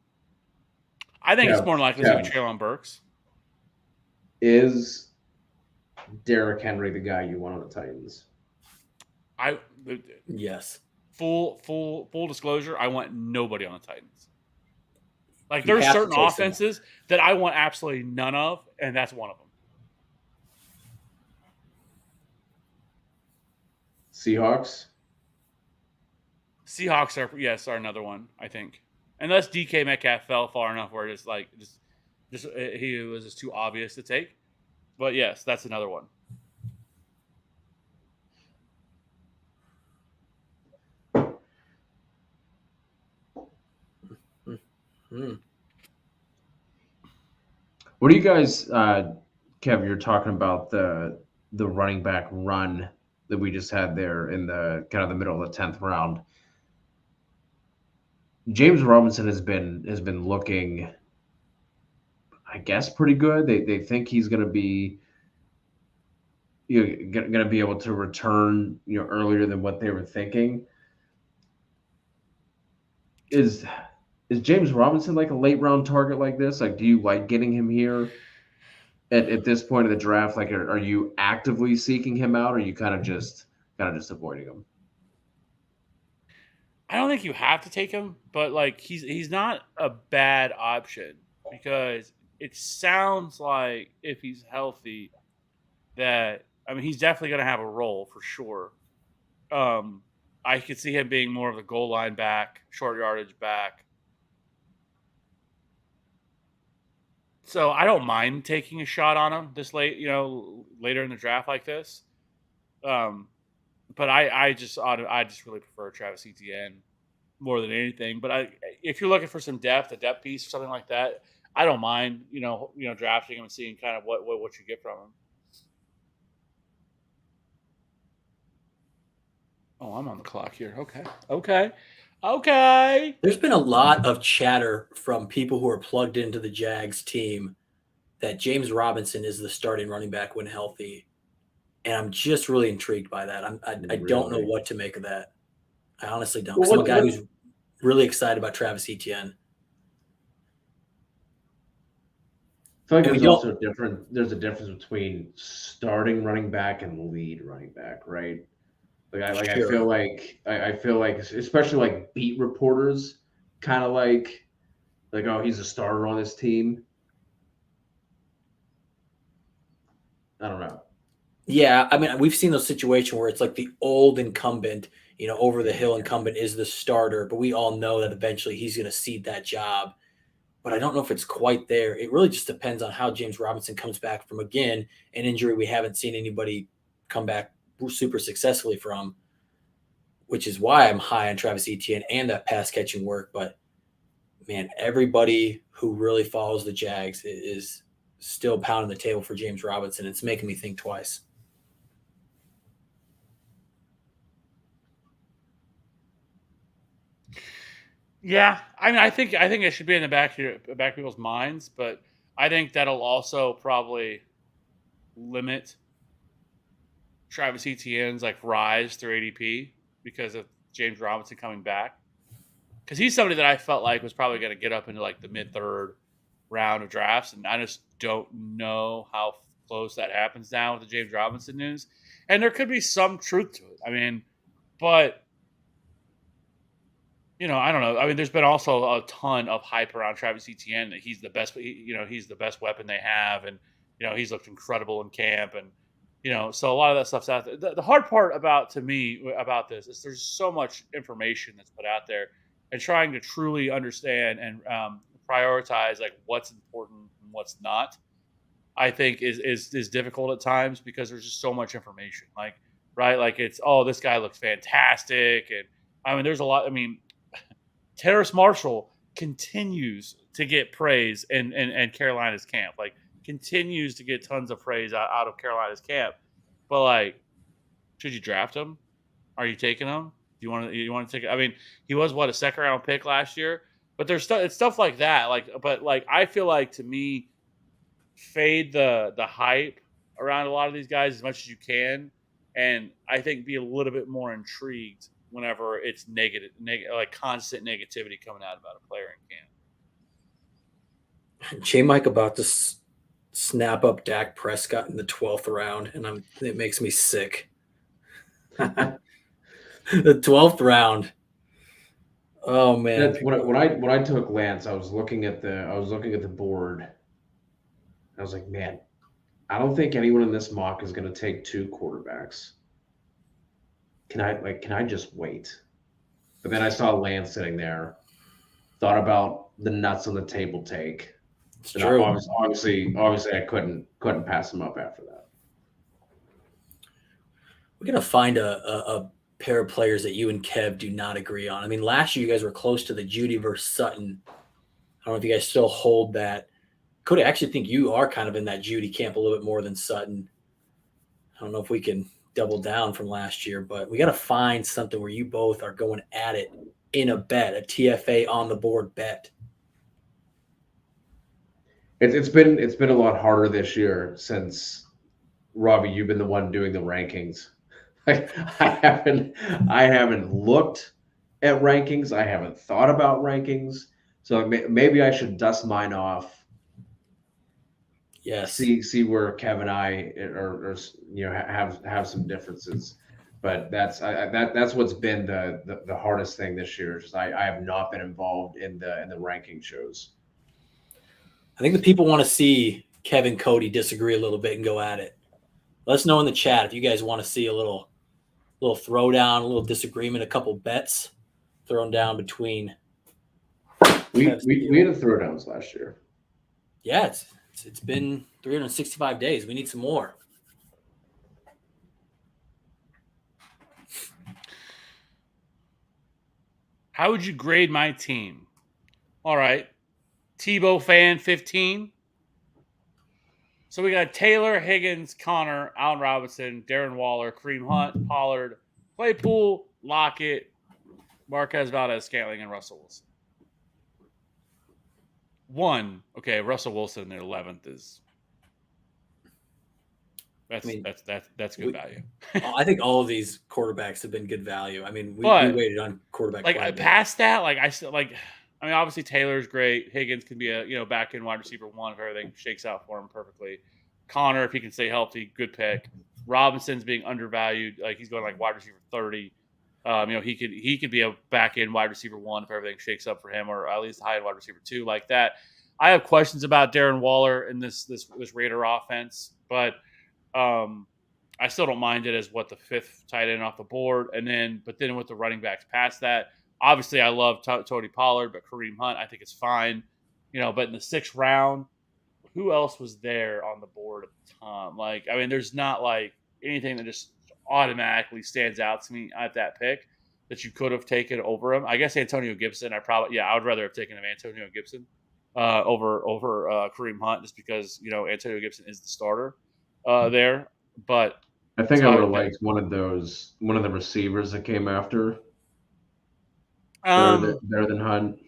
I think it's more likely to be Treylon Burks. Is Derrick Henry the guy you want on the Titans? Yes. Full disclosure, I want nobody on the Titans. Like, there's certain offenses that I want absolutely none of, and that's one of them. Seahawks are another one, I think. Unless DK Metcalf fell far enough where it's like just he was just too obvious to take. But yes, that's another one. What do you guys, Kev? You're talking about the running back run that we just had there in the kind of the middle of the 10th round. James Robinson has been looking, I guess, pretty good. They think he's going to be going to be able to return earlier than what they were thinking. Is James Robinson like a late round target like this? Like, do you like getting him here at this point of the draft? Like, are you actively seeking him out, or are you kind of just avoiding him? I don't think you have to take him, but like he's not a bad option, because it sounds like if he's healthy that, I mean, he's definitely going to have a role for sure. I could see him being more of the goal line back, short yardage back. So I don't mind taking a shot on him this late, later in the draft like this. But I just really prefer Travis Etienne more than anything. But if you're looking for some depth, a depth piece or something like that, I don't mind, drafting him and seeing kind of what you get from him. Oh, I'm on the clock here. Okay. There's been a lot of chatter from people who are plugged into the Jags team that James Robinson is the starting running back when healthy. And I'm just really intrigued by that. I don't know what to make of that. I honestly don't. Well, I'm a guy who's really excited about Travis Etienne. I feel like there's also there's a difference between starting running back and lead running back, right? Like sure. I feel like especially like beat reporters kind of like oh, he's a starter on this team. I don't know. Yeah, I mean, we've seen those situations where it's like the old incumbent, over the hill incumbent is the starter, but we all know that eventually he's going to cede that job. but I don't know if it's quite there. It really just depends on how James Robinson comes back from, again, an injury we haven't seen anybody come back super successfully from, which is why I'm high on Travis Etienne and that pass catching work. But man, everybody who really follows the Jags is still pounding the table for James Robinson. It's making me think twice. Yeah, I mean, I think it should be in the back of people's minds, but I think that'll also probably limit Travis Etienne's like rise through ADP because of James Robinson coming back. Because he's somebody that I felt like was probably going to get up into like the mid-third round of drafts, and I just don't know how close that happens now with the James Robinson news. And there could be some truth to it. I mean, but I don't know. I mean, there's been also a ton of hype around Travis Etienne that he's the best. He's the best weapon they have, and he's looked incredible in camp, and so a lot of that stuff's out there. The hard part to me about this is there's so much information that's put out there, and trying to truly understand and prioritize like what's important and what's not, I think is difficult at times because there's just so much information. Like, right? Like it's, oh, this guy looks fantastic, and I mean, there's a lot. I mean, Terrace Marshall continues to get praise in Carolina's camp. Like, continues to get tons of praise out of Carolina's camp. But like, should you draft him? Are you taking him? Do you want to take it? I mean, he was a second round pick last year, but there's it's stuff like that. Like, but like, I feel like to me, fade the hype around a lot of these guys as much as you can, and I think be a little bit more intrigued whenever it's negative, like constant negativity coming out about a player in camp. J-Mike about to snap up Dak Prescott in the 12th round, and it makes me sick. The 12th round. Oh man! When I took Lance, I was looking at the board. I was like, man, I don't think anyone in this mock is going to take 2 quarterbacks. Can I just wait? But then I saw Lance sitting there, thought about the nuts on the table take. It's true. Obviously, I couldn't pass him up after that. We're gonna find a pair of players that you and Kev do not agree on. I mean, last year you guys were close to the Judy versus Sutton. I don't know if you guys still hold that. Could actually think you are kind of in that Judy camp a little bit more than Sutton. I don't know if we can double down from last year, but we got to find something where you both are going at it in a bet, a TFA on the board bet. It's been a lot harder this year since Robbie, you've been the one doing the rankings. Like, I haven't looked at rankings. I haven't thought about rankings. So maybe I should dust mine off. Yes. See where Kev and I are have some differences, but that's what's been the hardest thing this year. Is I have not been involved in the ranking shows. I think the people want to see Kev and Cody disagree a little bit and go at it. Let us know in the chat if you guys want to see a little throwdown, a little disagreement, a couple bets thrown down between. We had a throwdowns last year. Yeah, it's been 365 days. We need some more. How would you grade my team? All right. Tebow fan 15. So we got Taylor, Higgins, Connor, Allen Robinson, Darren Waller, Kareem Hunt, Pollard, Claypool, Lockett, Marquez Valdez-Scantling, and Russell Wilson. Russell Wilson in 11th is that's good value. I think all of these quarterbacks have been good value. I mean, we waited on quarterback. Like past that, I mean, obviously Taylor's great. Higgins can be a back end wide receiver 1 if everything shakes out for him perfectly. Connor, if he can stay healthy, good pick. Robinson's being undervalued. Like, he's going like wide receiver 30. He could be a back end wide receiver 1 if everything shakes up for him, or at least high end wide receiver 2 like that. I have questions about Darren Waller in this Raider offense, but I still don't mind it as the 5th tight end off the board. But then with the running backs past that, obviously I love Tony Pollard, but Kareem Hunt I think is fine. But in the 6th round, who else was there on the board at the time? Like, I mean, there's not like anything that just automatically stands out to me at that pick that you could have taken over him. I guess Antonio Gibson. I would rather have taken him Antonio Gibson over Kareem Hunt, just because Antonio Gibson is the starter there. But I think so I I would have would pick. liked one of the receivers that came after Um, better than Hunt.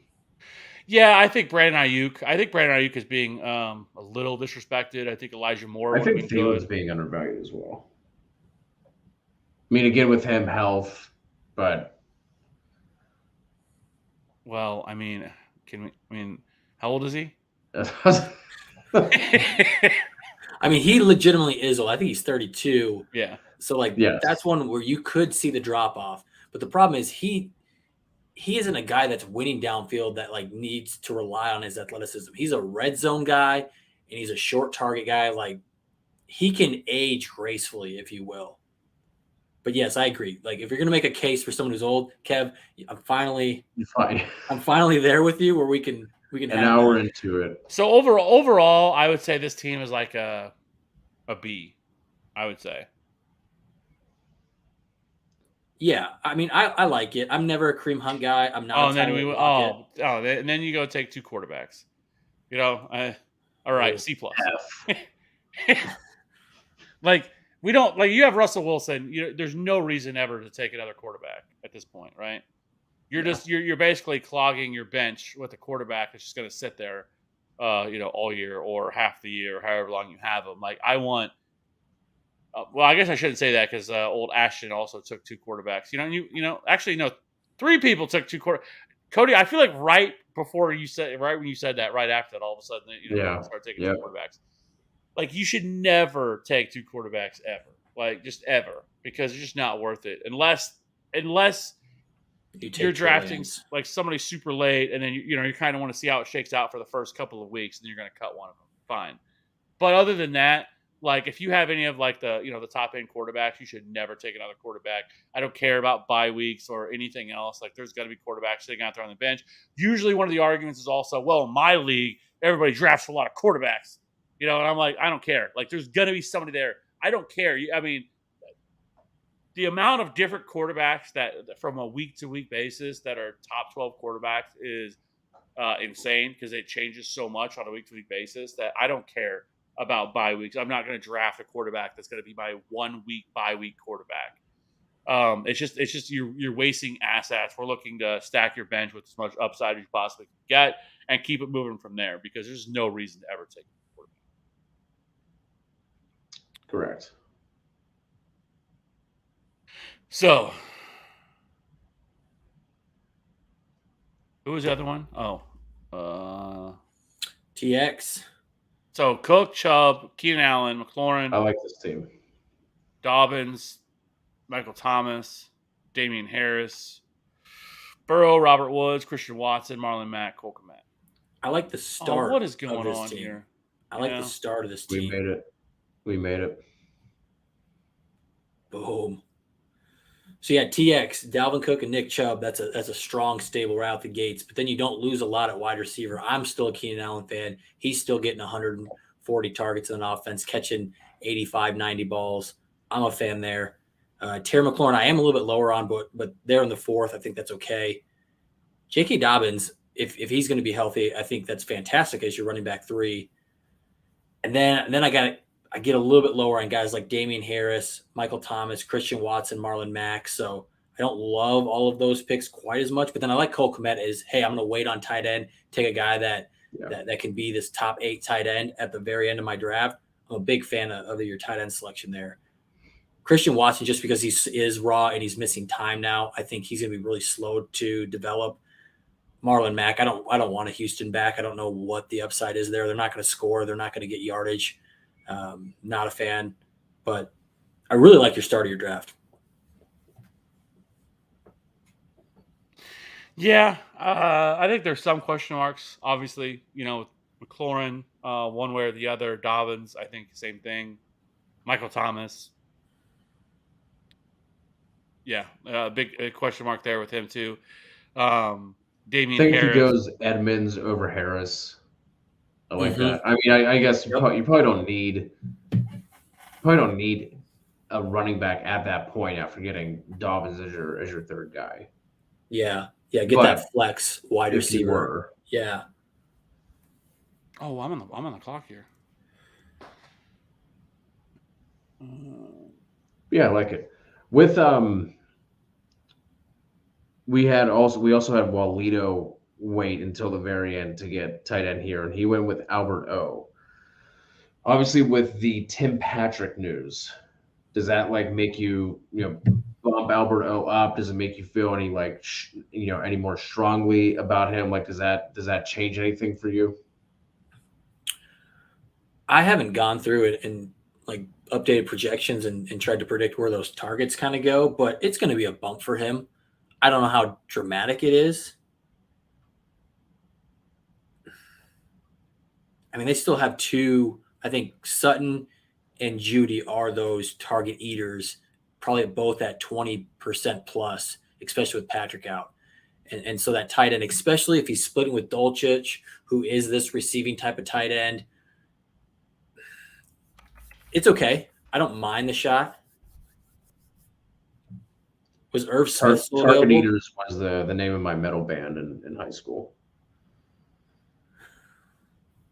yeah, I think Brandon Ayuk. I think Brandon Ayuk is being a little disrespected. I think Elijah Moore I would have think been Thiel's good. being undervalued as well. I mean, again with him, health, but Well, I mean, how old is he? I mean, he legitimately is old. I think he's 32. Yeah. So like yes, that's one where you could see the drop off. But the problem is he isn't a guy that's winning downfield that like needs to rely on his athleticism. He's a red zone guy and he's a short target guy. Like he can age gracefully, if you will. But yes, I agree. Like if you're gonna make a case for someone who's old, Kev, I'm finally you're fine. there with you where we can An have hour that. into it. So overall, I would say this team is like a B. I would say. Yeah, I mean, I like it. I'm never a Kareem Hunt guy. I'm not Oh, a and then Tyler Lockett. and then you go take 2 quarterbacks. All right, Ooh. C plus. F. Like we don't like you have Russell Wilson. There's no reason ever to take another quarterback at this point, right? You're basically clogging your bench with a quarterback that's just going to sit there, all year or half the year, or however long you have them. Like I want. Well, I guess I shouldn't say that because old Ashton also took 2 quarterbacks. Actually, no, 3 people took 2 quarter. Cody, I feel like right when you said that, right after that, all of a sudden, people start taking 2 quarterbacks. Like you should never take 2 quarterbacks ever, like just ever, because it's just not worth it unless you're drafting like somebody super late, and then you kind of want to see how it shakes out for the first couple of weeks, and you're going to cut one of them. Fine, but other than that. Like if you have any of like the the top end quarterbacks, you should never take another quarterback. I don't care about bye weeks or anything else. Like there's going to be quarterbacks sitting out there on the bench. Usually, one of the arguments is also, well, in my league, everybody drafts a lot of quarterbacks. And I'm like, I don't care. Like there's going to be somebody there. I don't care. I mean, the amount of different quarterbacks that from a week to week basis that are top 12 quarterbacks is insane because it changes so much on a week to week basis that I don't care about bye weeks. I'm not going to draft a quarterback that's going to be my 1 week bye week quarterback. It's just you're wasting assets. We're looking to stack your bench with as much upside as you possibly can get and keep it moving from there because there's no reason to ever take a quarterback. Correct. So, who was the other one? TX. So Cook, Chubb, Keenan Allen, McLaurin. I like this team. Dobbins, Michael Thomas, Damian Harris, Burrow, Robert Woods, Christian Watson, Marlon Mack, Cole Kmet. I like the start. What is going of this on team. here? I like the start of this team. We made it. Boom. So yeah, TX, Dalvin Cook, and Nick Chubb. That's a strong, stable right out the gates. But then you don't lose a lot at wide receiver. I'm still a Keenan Allen fan. He's still getting 140 targets in an offense, catching 85, 90 balls. I'm a fan there. Terry McLaurin, I am a little bit lower on, but they're in the 4th. I think that's okay. J.K. Dobbins, if he's going to be healthy, I think that's fantastic as your running back 3. And then I get a little bit lower on guys like Damian Harris, Michael Thomas, Christian Watson, Marlon Mack. So I don't love all of those picks quite as much. But then I like Cole Kmet is, hey, I'm going to wait on tight end, take a guy that can be this top 8 tight end at the very end of my draft. I'm a big fan of your tight end selection there. Christian Watson, just because he is raw and he's missing time now, I think he's going to be really slow to develop. Marlon Mack, I don't want a Houston back. I don't know what the upside is there. They're not going to score. They're not going to get yardage. Not a fan, but I really like your start of your draft. Yeah, I think there's some question marks. Obviously, with McLaurin, one way or the other. Dobbins, I think same thing. Michael Thomas. Yeah, big question mark there with him too. Damian I think Harris. if he goes Edmonds over Harris, I like that. I mean, I guess you probably don't need a running back at that point after getting Dobbins as your third guy. Yeah. Get But that flex wide if you receiver. were, Yeah. Oh, I'm on the clock here. Yeah, I like it. With we also had Walito wait until the very end to get tight end here, and he went with Albert O. Obviously, with the Tim Patrick news, does that like make you bump Albert O up? Does it make you feel any like any more strongly about him? Like, does that change anything for you? I haven't gone through it and like updated projections and tried to predict where those targets kind of go, but it's going to be a bump for him. I don't know how dramatic it is. I mean, they still have two. I think Sutton and Judy are those target eaters, probably both at 20% plus, especially with Patrick out. And so that tight end, especially if he's splitting with Dulcich, who is this receiving type of tight end, it's okay. I don't mind the shot. Was Irv Smith still Target available? Eaters was the name of my metal band in high school.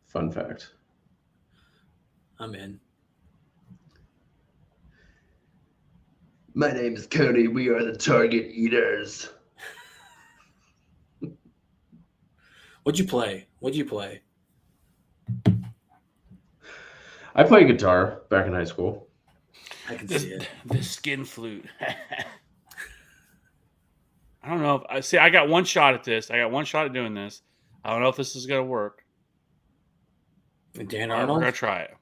Fun fact. I'm in. My name is Cody. We are the Target Eaters. What'd you play? I played guitar back in high school. I can see it. The skin flute. I don't know. I got one shot at this. I got one shot at doing this. I don't know if this is going to work. Dan We're Arnold? going to try it.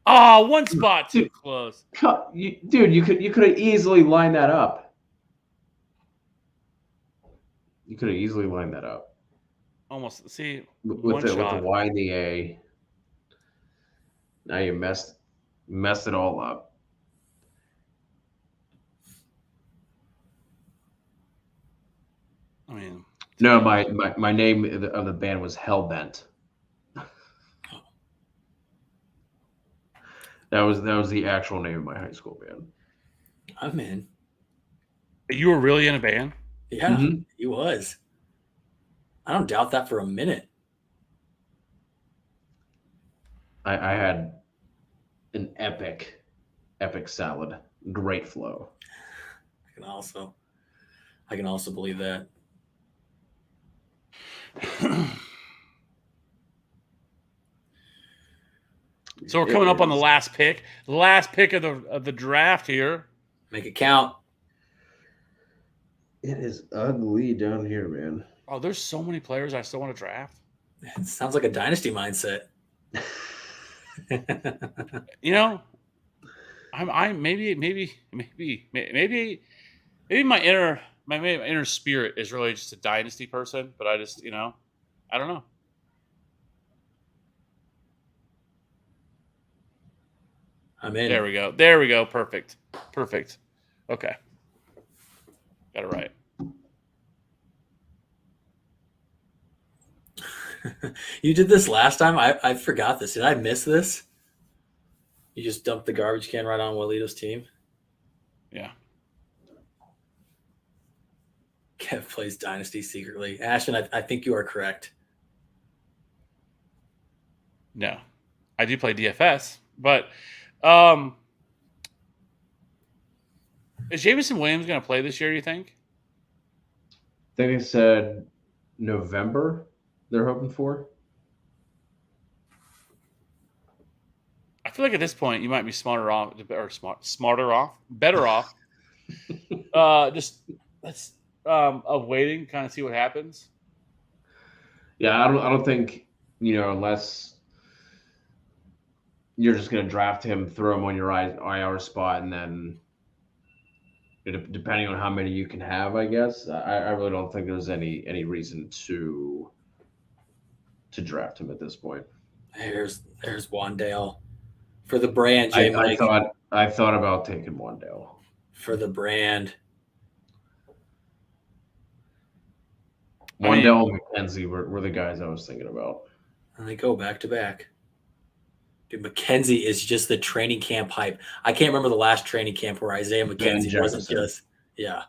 Oh, one spot too close. Dude, you could have easily lined that up. You could have easily lined that up. Almost. See, with the Y and the A. Now you messed it all up. I mean, no, my name of the band was Hellbent. That was the actual name of my high school band. I'm in. You were really in a band? Yeah, he was. I don't doubt that for a minute. I had an epic salad. Great flow. I can also believe that. So we're coming up on the last pick. The last pick of the draft here. Make it count. It is ugly down here, man. Oh, there's so many players I still want to draft. It sounds like a dynasty mindset. I'm maybe my inner spirit is really just a dynasty person, but I just I don't know. I'm in. There we go. Perfect. Okay. Got it right. You did this last time. I forgot this. Did I miss this? You just dumped the garbage can right on Walito's team? Yeah. Kev plays Dynasty secretly. Ashton, I think you are correct. No. I do play DFS, but is Jameson Williams going to play this year, you think? I think they said November they're hoping for. I feel like at this point you might be better off. Let's of waiting, kind of see what happens. Yeah, I don't think unless you're just going to draft him, throw him on your IR spot, and then depending on how many you can have, I guess I really don't think there's any reason to draft him at this point. There's Wandale for the brand. I thought about taking Wandale for the brand. Wandale and McKenzie were the guys I was thinking about. And they go back to back. Dude, McKenzie is just the training camp hype. I can't remember the last training camp where Isaiah McKenzie wasn't just, yeah.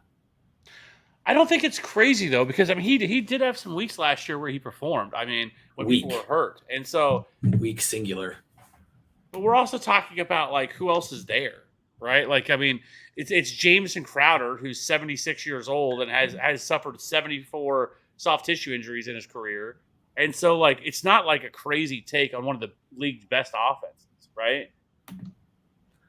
I don't think it's crazy though, because I mean he did have some weeks last year where he performed. I mean, when people were hurt, and so weak singular. But we're also talking about like who else is there, right? Like I mean, it's Jamison Crowder, who's 76 years old and has suffered 74 soft tissue injuries in his career, and so like it's not like a crazy take on one of the league's best offenses, right?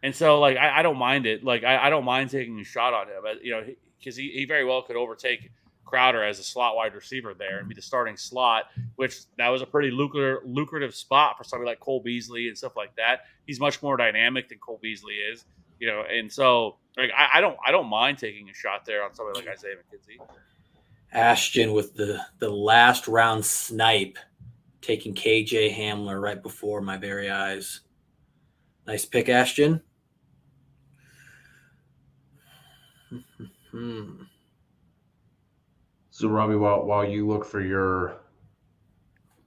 And so like I don't mind it. Like I don't mind taking a shot on him, you know, because he very well could overtake Crowder as a slot wide receiver there and be the starting slot, which that was a pretty lucrative spot for somebody like Cole Beasley and stuff like that. He's much more dynamic than Cole Beasley is, you know, and so like I don't mind taking a shot there on somebody like Isaiah McKenzie. Ashton with the last round snipe, taking KJ Hamler right before my very eyes. Nice pick, Ashton. So, Robbie, while you look for your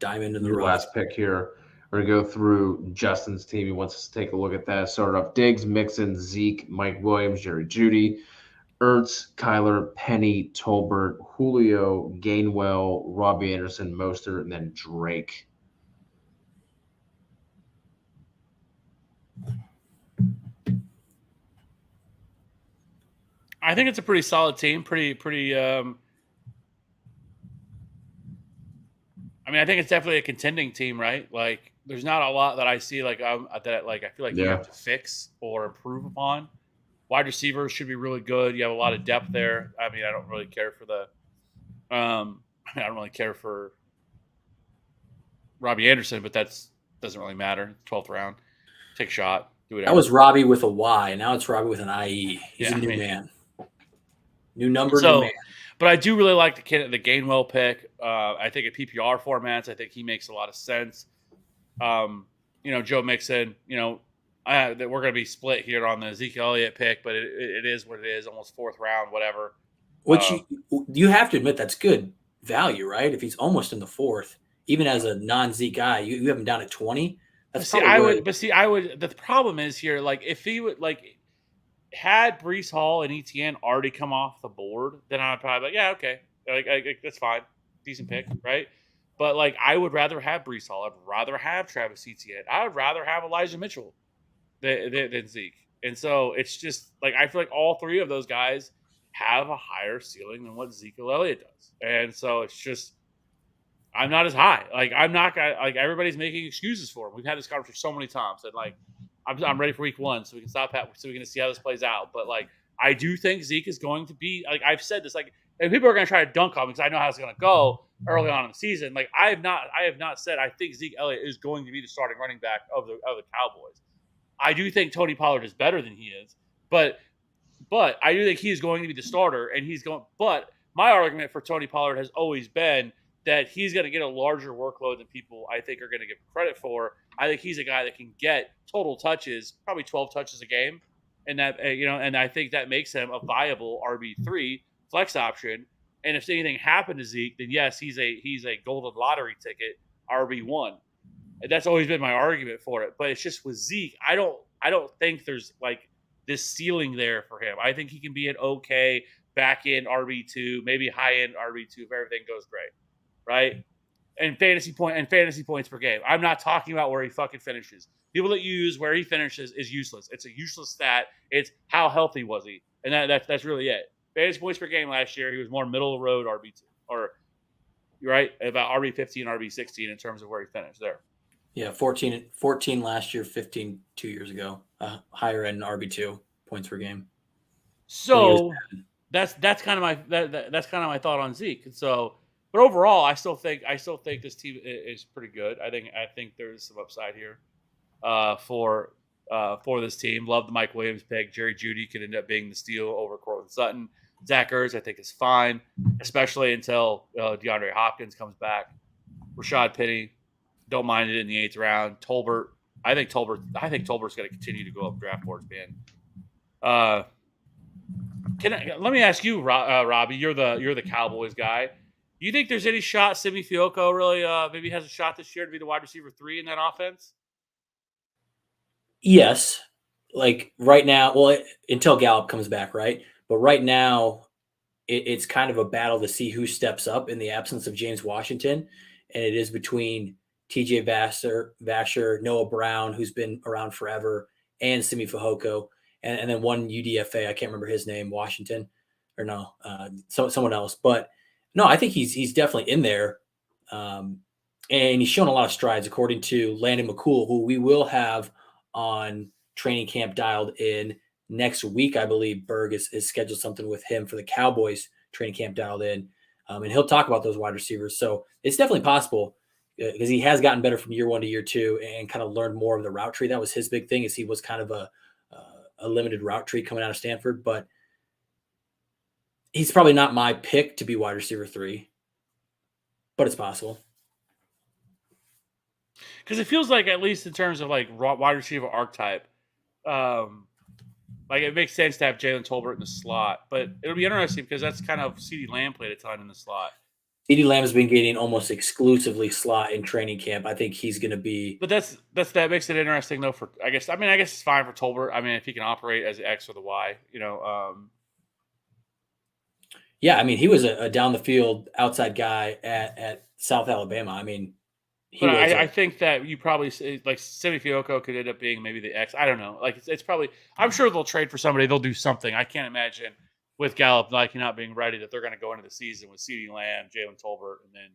diamond in the rough last pick here, we're going to go through Justin's team. He wants us to take a look at that. Start off Diggs, Mixon, Zeke, Mike Williams, Jerry Jeudy, Ertz, Kyler, Penny, Tolbert, Julio, Gainwell, Robbie Anderson, Mostert, and then Drake. I think it's a pretty solid team. I mean, I think it's definitely a contending team, right? Like, there's not a lot that I see that I feel like you have to fix or improve upon. Wide receivers should be really good. You have a lot of depth there. I mean, I don't really care for I don't really care for Robbie Anderson, but that doesn't really matter. 12th round, take a shot, do whatever. That was Robbie with a Y. Now it's Robbie with an IE. He's a new man. New number, new man. But I do really like the Gainwell pick. I think at PPR formats, I think he makes a lot of sense. You know, Joe Mixon, you know, that we're going to be split here on the Ezekiel Elliott pick, but it is what it is, almost 4th round, whatever. Which you have to admit that's good value, right? If he's almost in the 4th, even as a non-Zeke guy, you have him down at 20. The problem is here, like if he would had Breece Hall and ETN already come off the board, then I'd probably be like, yeah, okay, like that's fine, decent pick, right? But like I would rather have Breece Hall. I'd rather have Travis Etienne. I would rather have Elijah Mitchell than Zeke. And so it's just like I feel like all 3 of those guys have a higher ceiling than what Ezekiel Elliott does. And so it's just I'm not as high. Like I'm not like everybody's making excuses for him. We've had this conversation so many times that like I'm ready for week 1 so we can stop that so we can see how this plays out. But like I do think Zeke is going to be like I've said this like and people are going to try to dunk on me because I know how it's going to go early on in the season. Like I have not said I think Zeke Elliott is going to be the starting running back of the Cowboys. I do think Tony Pollard is better than he is, but I do think he is going to be the starter and he's going. But my argument for Tony Pollard has always been that he's going to get a larger workload than people I think are going to give credit for. I think he's a guy that can get total touches, probably 12 touches a game, and that and I think that makes him a viable RB3 flex option. And if anything happened to Zeke, then yes, he's a golden lottery ticket RB1. And that's always been my argument for it. But it's just with Zeke, I don't think there's like this ceiling there for him. I think he can be an okay back end RB2, maybe high end RB2 if everything goes great, right? And fantasy points per game. I'm not talking about where he fucking finishes. People that use where he finishes is useless. It's a useless stat. It's how healthy was he, and that's really it. Fantasy points per game last year, he was more middle of the road RB2, or you're right about RB15, RB16 in terms of where he finished there. Yeah, 14 last year, 15 2 years ago. Higher end RB2 points per game. So that's kind of my thought on Zeke. So, but overall, I still think this team is pretty good. I think there's some upside here for this team. Love the Mike Williams pick. Jerry Jeudy could end up being the steal over Cortland Sutton. Zach Ertz, I think, is fine, especially until DeAndre Hopkins comes back. Rashad Penny, don't mind it in the 8th round. Tolbert, I think Tolbert's going to continue to go up draft boards, man. Let me ask you, Robbie. You're the Cowboys guy. You think there's any shot Simi Fioco really maybe has a shot this year to be the wide receiver 3 in that offense? Yes. Like right now, well, until Gallup comes back, right? But right now, it's kind of a battle to see who steps up in the absence of James Washington. And it is between TJ Vasher, Noah Brown, who's been around forever, and Simi Fehoko. And then one UDFA, I can't remember his name, Washington, or no, someone else. But no, I think he's definitely in there. And he's shown a lot of strides, according to Landon McCool, who we will have on training camp dialed in next week. I believe Berg is scheduled something with him for the Cowboys training camp dialed in. And he'll talk about those wide receivers. So it's definitely possible because he has gotten better from year 1 to year 2 and kind of learned more of the route tree. That was his big thing, is he was kind of a limited route tree coming out of Stanford, but he's probably not my pick to be wide receiver 3, but it's possible. Because it feels like, at least in terms of like wide receiver archetype, like it makes sense to have Jalen Tolbert in the slot, but it'll be interesting because that's kind of CeeDee Lamb played a ton in the slot. CeeDee Lamb has been getting almost exclusively slot in training camp. I think he's going to be. But that makes it interesting though. For I guess it's fine for Tolbert. I mean, if he can operate as the X or the Y, Yeah, I mean, he was a down the field outside guy at South Alabama. I mean, I think that you probably like Simi Fioco could end up being maybe the X. I don't know. Like it's probably. I'm sure they'll trade for somebody. They'll do something. I can't imagine with Gallup likely not being ready that they're going to go into the season with CeeDee Lamb, Jalen Tolbert, and then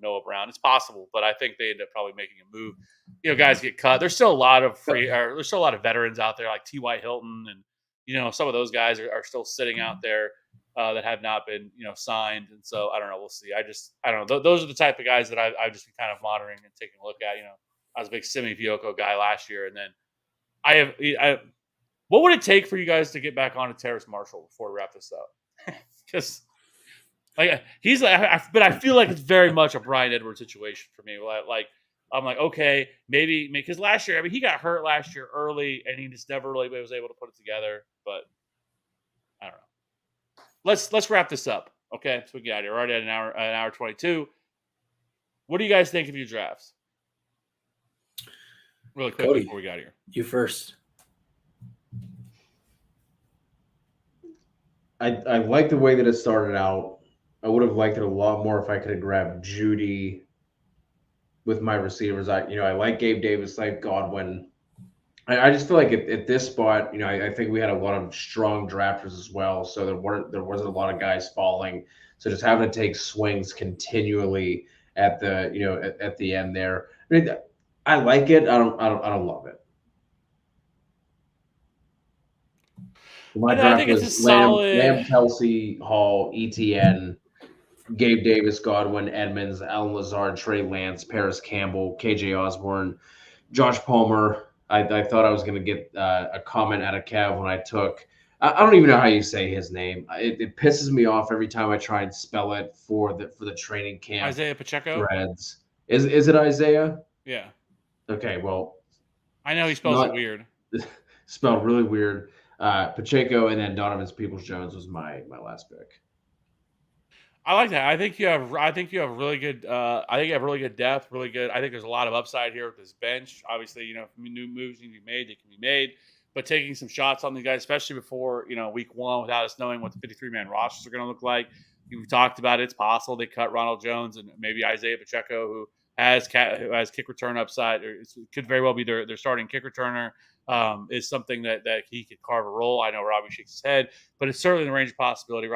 Noah Brown. It's possible, but I think they end up probably making a move. Guys get cut. There's still a lot of there's still a lot of veterans out there like T.Y. Hilton, and some of those guys are still sitting out there. That have not been, signed. And so, I don't know. We'll see. I don't know. Those are the type of guys that I've just been kind of monitoring and taking a look at. I was a big Simi Fioco guy last year. And then what would it take for you guys to get back on to Terrace Marshall before we wrap this up? Because like he's like, but I feel like it's very much a Brian Edwards situation for me. Like I'm like, okay, maybe because last year, he got hurt last year early and he just never really was able to put it together. But I don't know. Let's wrap this up. Okay, so we get out of here. We're already at an hour 22. What do you guys think of your drafts? Really quick before we got here. You first. I like the way that it started out. I would have liked it a lot more if I could have grabbed Judy with my receivers. I like Gabe Davis, like Godwin. I just feel like at this spot, I think we had a lot of strong drafters as well. So there wasn't a lot of guys falling. So just having to take swings continually at the at the end there. I mean, I like it. I don't love it. My draft was Lamb, Kelsey, Hall, ETN, Gabe Davis, Godwin, Edmonds, Allen Lazard, Trey Lance, Paris Campbell, KJ Osborne, Josh Palmer. I thought I was going to get a comment out of Kev when I took. I don't even know how you say his name. It pisses me off every time I try and spell it for the training camp. Isaiah Pacheco. Threads. Is it Isaiah? Yeah. Okay. Well, I know he spells it weird. Spelled really weird. Pacheco and then Donovan Peoples-Jones was my last pick. I like that. I think you have really good. I think you have really good depth. Really good. I think there's a lot of upside here with this bench. Obviously, if new moves need to be made, they can be made. But taking some shots on these guys, especially before week 1, without us knowing what the 53-man rosters are going to look like. We've talked about it. It's possible they cut Ronald Jones and maybe Isaiah Pacheco, who has kick return upside, or could very well be their starting kick returner. Is something that he could carve a role. I know Robbie shakes his head, but it's certainly in the range of possibility.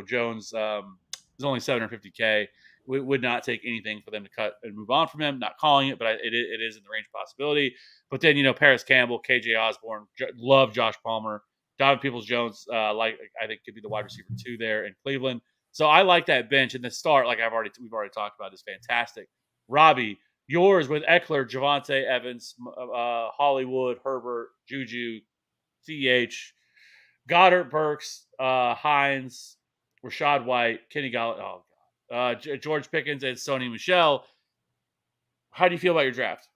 Jones is only $750K. We would not take anything for them to cut and move on from him. Not calling it, but it is in the range of possibility. But then Paris Campbell, KJ Osborne, love Josh Palmer, Donovan Peoples-Jones. I think could be the wide receiver 2 there in Cleveland. So I like that bench. And the start, like we've already talked about, is fantastic. Robbie, yours with Eckler, Javonte Evans, Hollywood, Herbert, Juju, CH, Goddard, Burks, Hines, Rachaad White, Kenny Galladay, George Pickens, and Sony Michel. How do you feel about your draft?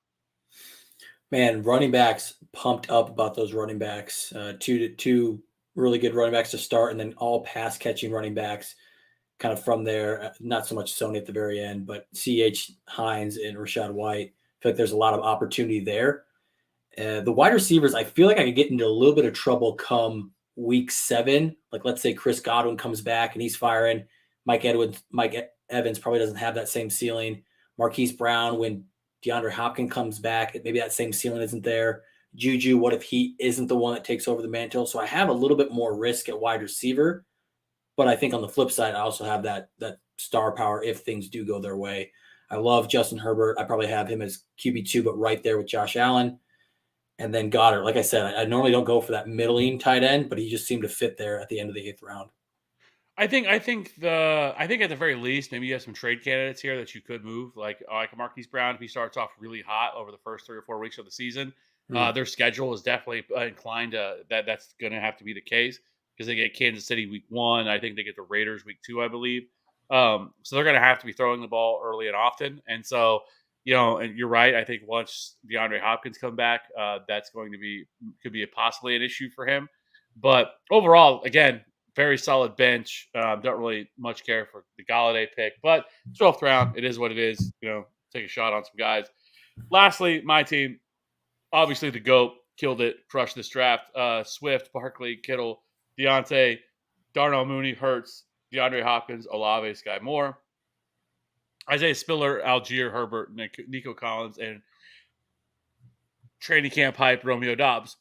Man, running backs, pumped up about those running backs. Two really good running backs to start, and then all pass catching running backs. kind of from there. Not so much Sony at the very end, but CH, Hines, and Rashad White. I feel like there's a lot of opportunity there. The wide receivers, I feel like I could get into a little bit of trouble come week 7. Like, let's say Chris Godwin comes back and he's firing. Mike Evans probably doesn't have that same ceiling. Marquise Brown, when DeAndre Hopkins comes back, maybe that same ceiling isn't there. Juju, what if he isn't the one that takes over the mantle? So I have a little bit more risk at wide receiver. But I think on the flip side, I also have that star power if things do go their way. I love Justin Herbert. I probably have him as QB2, but right there with Josh Allen. And then Goddard. Like I said, I normally don't go for that middling tight end, but he just seemed to fit there at the end of the 8th round. I think at the very least, maybe you have some trade candidates here that you could move, like Marquise Brown if he starts off really hot over the first 3 or 4 weeks of the season. Their schedule is definitely inclined to that's going to have to be the case because they get Kansas City week 1. I think they get the Raiders week 2, I believe. So they're going to have to be throwing the ball early and often, and so. And you're right. I think once DeAndre Hopkins come back, that's could be possibly an issue for him. But overall, again, very solid bench. Don't really much care for the Galladay pick, but 12th round, it is what it is. Take a shot on some guys. Lastly, my team, obviously the GOAT, killed it, crushed this draft. Swift, Barkley, Kittle, Deontay, Darnell Mooney, Hurts, DeAndre Hopkins, Olave, Sky Moore. Isaiah Spiller, Algier, Herbert, Nico Collins, and training camp hype Romeo Doubs.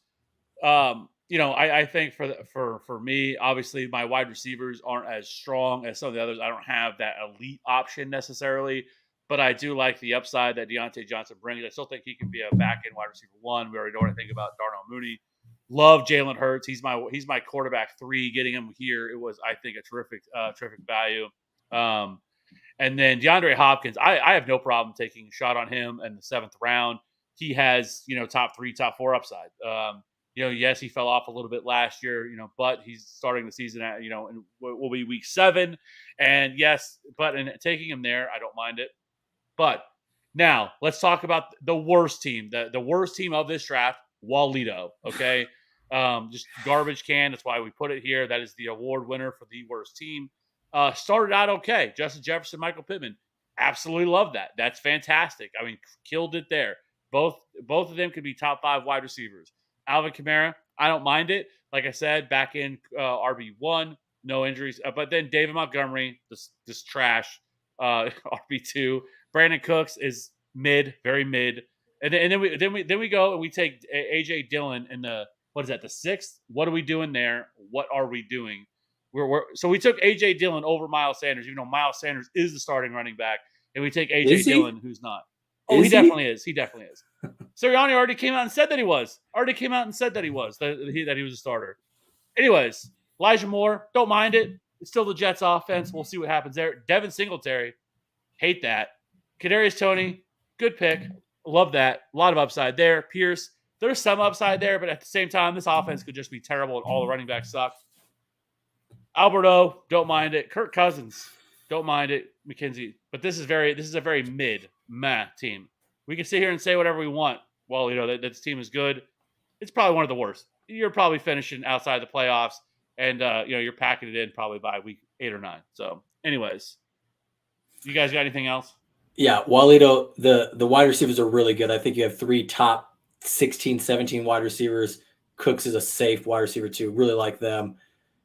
I think for me, obviously my wide receivers aren't as strong as some of the others. I don't have that elite option necessarily, but I do like the upside that Deontay Johnson brings. I still think he can be a back-end wide receiver 1. We already know what I think about Darnell Mooney. Love Jalen Hurts. He's my quarterback 3. Getting him here, it was, I think, a terrific value. And then DeAndre Hopkins, I have no problem taking a shot on him in the 7th round. He has, top 3, top 4 upside. Yes, he fell off a little bit last year, but he's starting the season at, and will be week 7. And yes, but in taking him there, I don't mind it. But now let's talk about the worst team, the worst team of this draft, Walito. Okay. Just garbage can. That's why we put it here. That is the award winner for the worst team. Started out okay. Justin Jefferson, Michael Pittman. Absolutely love that. That's fantastic. I mean, killed it there. Both of them could be top 5 wide receivers. Alvin Kamara, I don't mind it. Like I said, back in RB1, no injuries. But then David Montgomery, this trash, RB2. Brandon Cooks is mid, very mid. And then we go and we take AJ Dillon in the 6th. What are we doing there? What are we doing? So we took A.J. Dillon over Miles Sanders, even though Miles Sanders is the starting running back, and we take A.J. Dillon, who's not. Oh, he definitely is. He definitely is. Sirianni already came out and said that he was. That he was a starter. Anyways, Elijah Moore, don't mind it. It's still the Jets offense. We'll see what happens there. Devin Singletary, hate that. Kadarius Toney, good pick. Love that. A lot of upside there. Pierce, there's some upside there, but at the same time, this offense could just be terrible and all the running backs suck. Alberto, don't mind it. Kirk Cousins, don't mind it. McKenzie, but this is a very meh team. We can sit here and say whatever we want. Well, that this team is good. It's probably one of the worst. You're probably finishing outside the playoffs, and you're packing it in probably by week 8 or 9. So, anyways, you guys got anything else? Yeah, Walito, the wide receivers are really good. I think you have 3 top 16, 17 wide receivers. Cooks is a safe wide receiver too. Really like them.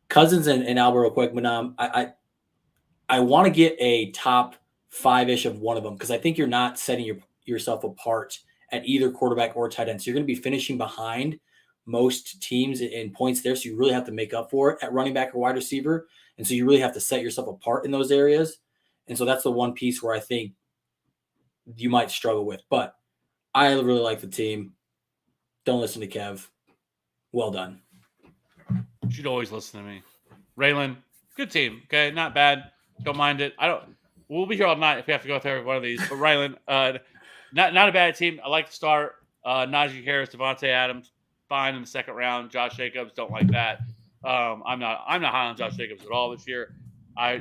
Cousins and Alvaro Quegmanam, I want to get a top 5-ish of one of them because I think you're not setting yourself apart at either quarterback or tight end. So you're going to be finishing behind most teams in points there. So you really have to make up for it at running back or wide receiver. And so you really have to set yourself apart in those areas. And so that's the one piece where I think you might struggle with. But I really like the team. Don't listen to Kev. Well done. You should always listen to me. Raylan, good team. Okay, not bad. Don't mind it. We'll be here all night if we have to go through one of these. But Raylan, not a bad team. I like the start. Najee Harris, Devontae Adams, fine in the 2nd round. Josh Jacobs, don't like that. I'm not high on Josh Jacobs at all this year.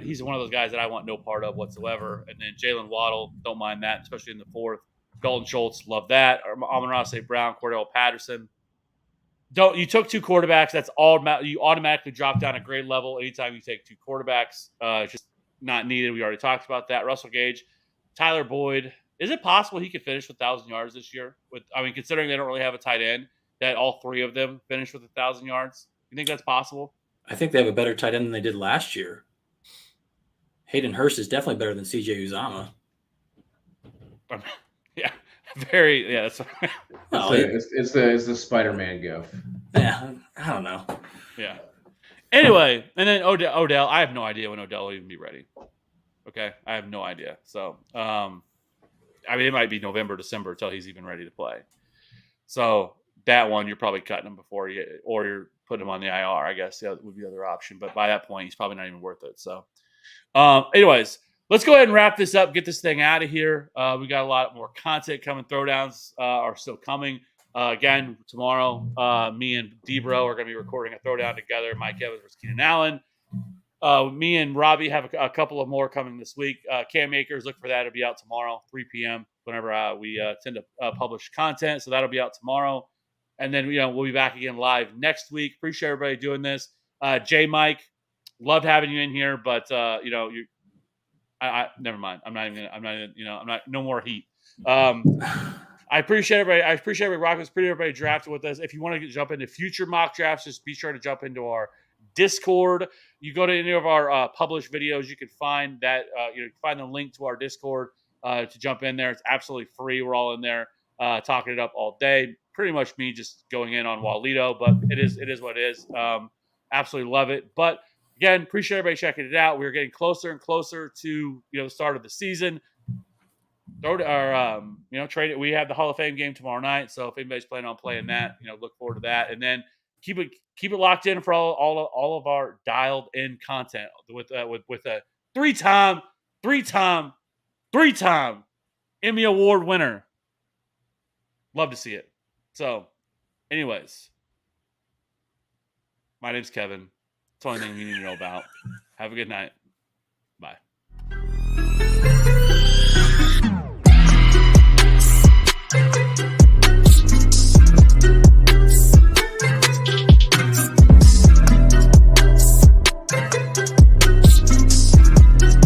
He's one of those guys that I want no part of whatsoever. And then Jalen Waddle, don't mind that, especially in the 4th. Dalton Schultz, love that. Amon-Ra St. Brown, Cordell Patterson. You took 2 quarterbacks. That's all. You automatically drop down a grade level anytime you take 2 quarterbacks. not needed. We already talked about that. Russell Gage, Tyler Boyd. Is it possible he could finish with 1,000 yards this year? Considering they don't really have a tight end, that all three of them finish with 1,000 yards. You think that's possible? I think they have a better tight end than they did last year. Hayden Hurst is definitely better than CJ Uzama. Yeah, very. Yeah, that's. It's the Spider-Man gif. Yeah, I don't know. Yeah. Anyway, and then Odell. I have no idea when Odell will even be ready. Okay, I have no idea. So, it might be November, December until he's even ready to play. So that one, you're probably cutting him before you're putting him on the IR. I guess that would be the other option. But by that point, he's probably not even worth it. So, anyways, let's go ahead and wrap this up. Get this thing out of here. We got a lot more content coming. Throwdowns are still coming. Again, tomorrow, me and Debro are going to be recording a throwdown together. Mike Evans versus Keenan Allen. Me and Robbie have a couple of more coming this week. Cam Akers, look for that. It'll be out tomorrow, 3 p.m. whenever we tend to publish content. So that'll be out tomorrow. And then, we'll be back again live next week. Appreciate everybody doing this. J Mike, loved having you in here, but I never mind. I'm not no more heat. I appreciate everybody. I appreciate everybody rocking this. Appreciate everybody drafting with us. If you want to jump into future mock drafts, just be sure to jump into our Discord. You go to any of our published videos, you can find that. You can find the link to our Discord to jump in there. It's absolutely free. We're all in there talking it up all day. Pretty much me just going in on Walito, but it is what it is. Absolutely love it. But again, appreciate everybody checking it out. We're getting closer and closer to the start of the season. Trade it. We have the Hall of Fame game tomorrow night, so if anybody's planning on playing that, look forward to that. And then keep it locked in for all of our dialed in content with a three-time Emmy Award winner. Love to see it. So, anyways, my name's Kevin. That's the only thing you need to know about. Have a good night.